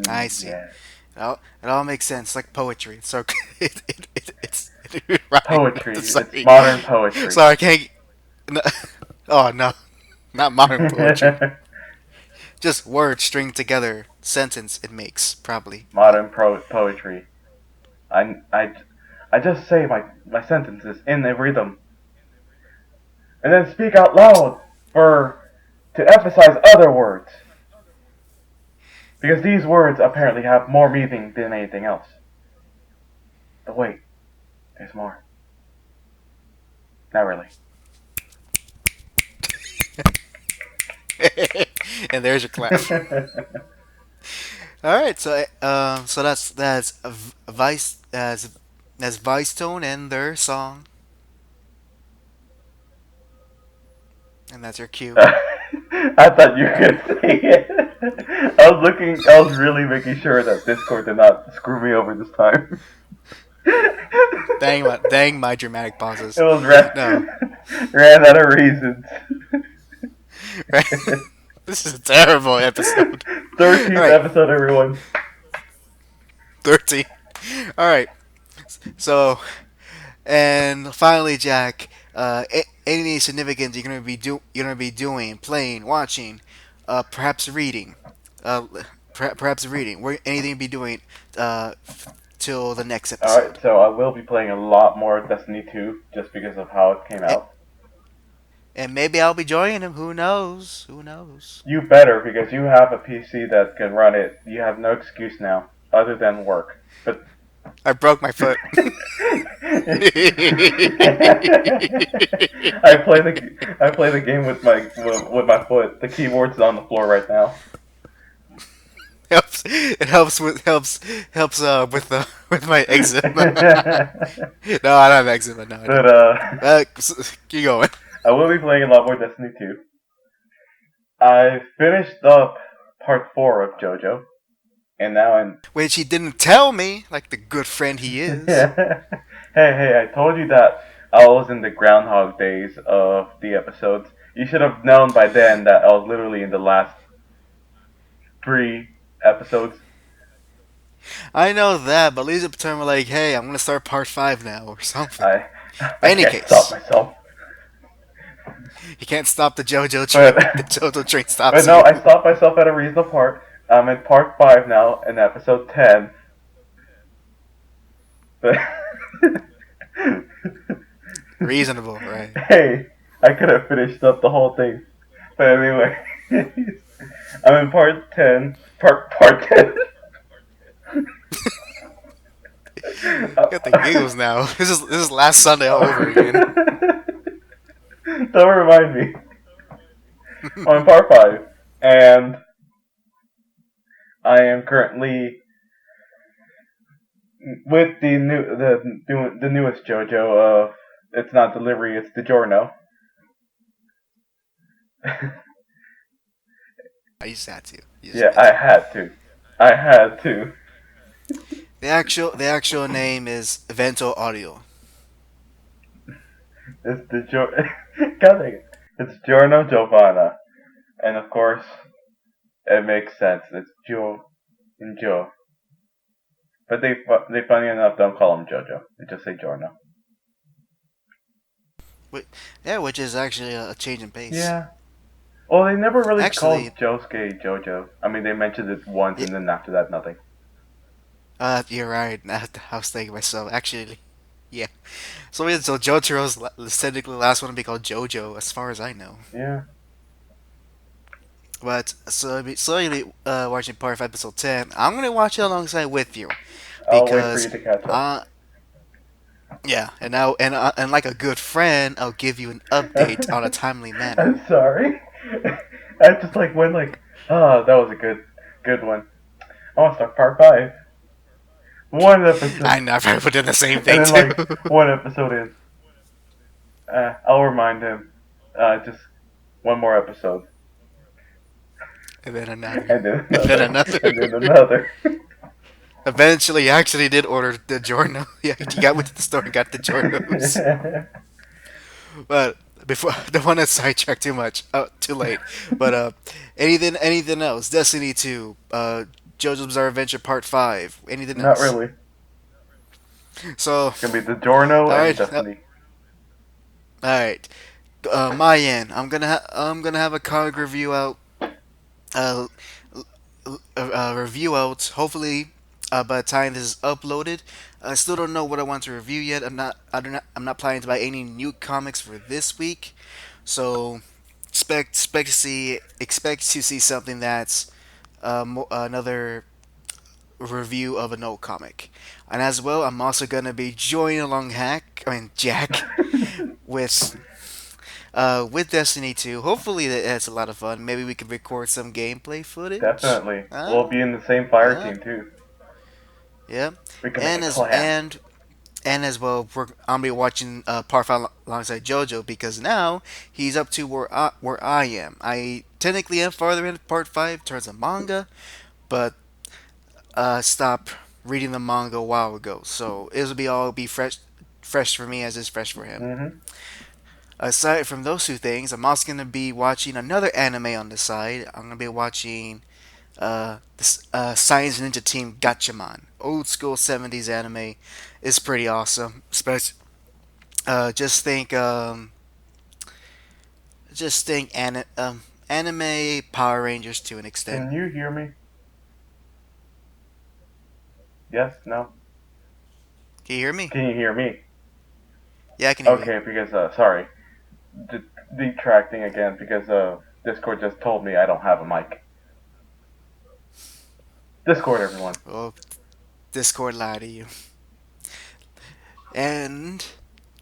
I see. Yeah. It all makes sense, like poetry. So it rhymes. Poetry. It's Sorry, modern poetry. sorry, I can't. No, oh no, not modern poetry. Just words stringed together, sentence it makes probably, but Modern poetry. I, I, I just say my sentences in a rhythm and then speak out loud for to emphasize other words because these words apparently have more meaning than anything else. But wait, there's more. Not really. and there's your clap. All right, so so that's Vice that's Vice Tone and their song, and that's your cue. I thought you could say it. I was looking. I was really making sure that Discord did not screw me over this time. Dang my dramatic It pauses. was No, ran out of reasons. this is a terrible episode. All 13th right, episode, everyone. 13. All right, so and finally, Jack, any significance you're gonna be doing, playing, watching, perhaps reading, uh, perhaps reading. Where anything to be doing, till the next Alright, episode. so I will be playing a lot more Destiny 2 just because of how it came Eh, out. And maybe I'll be joining him. Who knows? Who knows? You better, because you have a PC that can run it. You have no excuse now, other than work. But I broke my foot. I play the game with my foot. The keyboard's on the floor right now. Helps. It helps with the with my eczema. No, I don't have eczema. No, I But don't. Keep going. I will be playing a lot more Destiny 2. I finished up part 4 of JoJo, and now I'm. Which he didn't tell me, like the good friend he is. Hey, hey! I told you that I was in the Groundhog Days of the episodes. You should have known by then that I was literally in the last 3 episodes. I know that, but Lisa Paterno were like, "Hey, I'm gonna start part 5 now" or something. I I Any can't stop case, myself. you can't stop the JoJo train. But The JoJo train but stops no, you. I stopped myself at a reasonable part. I'm in part 5 now, in episode 10. But Reasonable, right? hey, I could have finished up the whole thing. But anyway, I'm in part 10. Part 10. Got the giggles now. This is last Sunday all over again. Don't remind me. I'm in part 5, and I am currently with the newest JoJo of it's not delivery, it's DiGiorno. I just had to. You just Yeah, had I to. had to. I had to. The actual name is Evento Audio. It's DiGiorno. God dang it. It's Giorno Giovanna, and of course it makes sense. It's Joe and Joe. But they funny enough don't call him Jojo. They just say Giorno. Yeah, which is actually a change in pace. Yeah. Well, they never really Actually, called Josuke Jojo. I mean, they mentioned it once, yeah, and then after that, nothing. you're right. I was thinking myself. Actually, yeah. So Jotaro's technically the last one to be called JoJo, as far as I know. Yeah. But slowly watching part of episode 10. I'm gonna watch it alongside with you I'll wait for because you to catch up. yeah, and like a good friend, I'll give you an update on a timely manner. I'm sorry. I just like went like, oh, that was a good one. I want to start part 5. One episode, I know, I probably did the same and thing then too. like one episode in. I'll remind him. Just one more episode, And then another. and then And then another, another. and then another. Eventually, he actually did order the Giorno. Yeah, he got went to the store and got the Giornos. But before, I don't want to sidetrack too much. Too late. But anything else? Destiny 2, JoJo's Bizarre Adventure Part 5. Anything Not else? really. So, It's gonna be the Giorno all and right, all Destiny. right. My end. I'm gonna have a comic review out. Uh, review out. Hopefully, by the time this is uploaded, I still don't know what I want to review yet. I'm not planning to buy any new comics for this week, so expect to see something that's another review of an old comic, and as well, I'm also gonna be joining along Jack with Destiny 2. Hopefully, that's a lot of fun. Maybe we can record some gameplay footage. Definitely. We'll be in the same fire Uh, team too. yeah, We can make a and as clan. as well, I'm gonna be watching Part 5 alongside JoJo because now he's up to where I am. I technically am farther in Part 5 in terms of manga, but stopped reading the manga a while ago, so it'll be fresh for me as it's fresh for him. Hmm. Aside from those two things, I'm also gonna be watching another anime on the side. I'm gonna be watching this Science Ninja Team Gatchaman, old school '70s anime. Is pretty awesome. Especially, just think, anime Power Rangers to an extent. Can you hear me? Yes? No? Can you hear me? Can you hear me? Yeah, I can hear you. Okay, because sorry. detracting again because Discord just told me I don't have a mic. Discord, everyone. Oh, Discord lied to you. And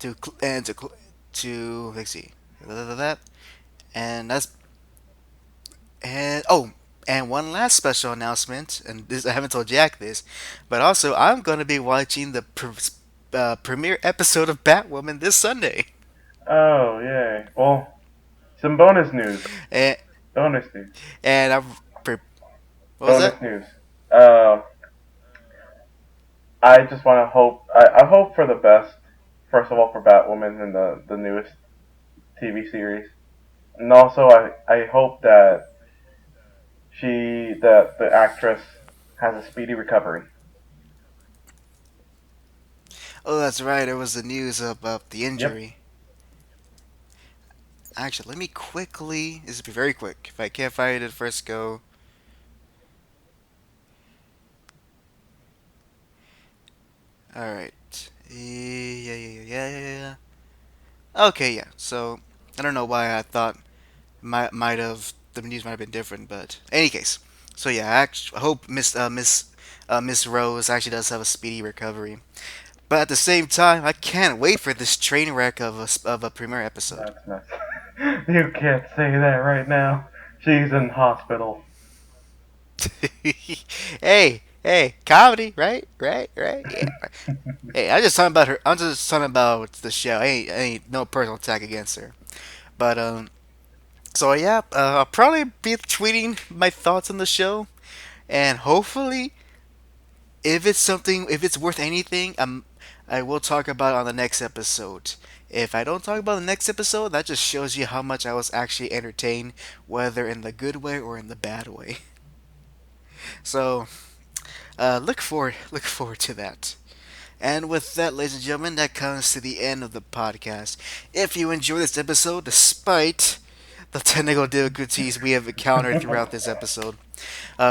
to let's see that and that's and oh and one last special announcement, and this I haven't told Jack this, but also I'm gonna be watching the premiere episode of Batwoman this Sunday. Oh, yay. Well, some bonus news. and Bonus news. and I've pre- what was that? Bonus news. Uh, I just want to hope. I hope for the best. First of all, for Batwoman and the newest TV series, and also I hope that the actress has a speedy recovery. Oh, that's right. It was the news about the Yep. injury. Actually, let me quickly. This will be very quick. If I can't find it, first go. All right. Yeah. Okay, yeah. So I don't know why I thought might have the news might have been different, but in any case. So yeah, I hope Miss Rose actually does have a speedy recovery. But at the same time, I can't wait for this train wreck of a premiere episode. That's nuts. You can't say that right now. She's in hospital. Hey, comedy, right. Yeah. Hey, I just talking about her. I'm just talking about the show. Ain't no personal attack against her. But so yeah, I'll probably be tweeting my thoughts on the show, and hopefully, if it's worth anything, I will talk about it on the next episode. If I don't talk about the next episode, that just shows you how much I was actually entertained, whether in the good way or in the bad way. So, look forward to that. And with that, ladies and gentlemen, that comes to the end of the podcast. If you enjoyed this episode, despite the technical difficulties we have encountered throughout this episode,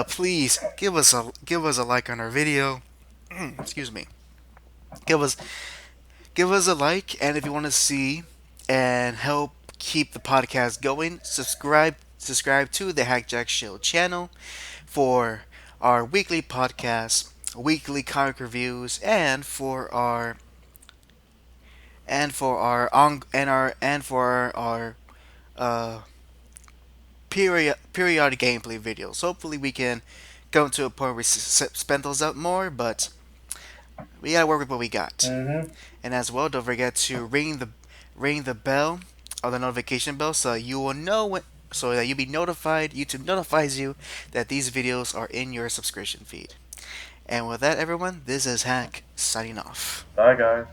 please give us a like on our video. Excuse me. Give us give us a like, and if you want to see and help keep the podcast going, subscribe to the JAC Show channel for our weekly podcast, weekly comic reviews, and for our uh, periodic gameplay videos. Hopefully, we can come to a point where we spend those out more, but we gotta work with what we got. Mm-hmm. And as well, don't forget to ring the bell or the notification bell so you will know when. So that you'll be notified, YouTube notifies you that these videos are in your subscription feed. And with that, everyone, this is Hack signing off. Bye, guys.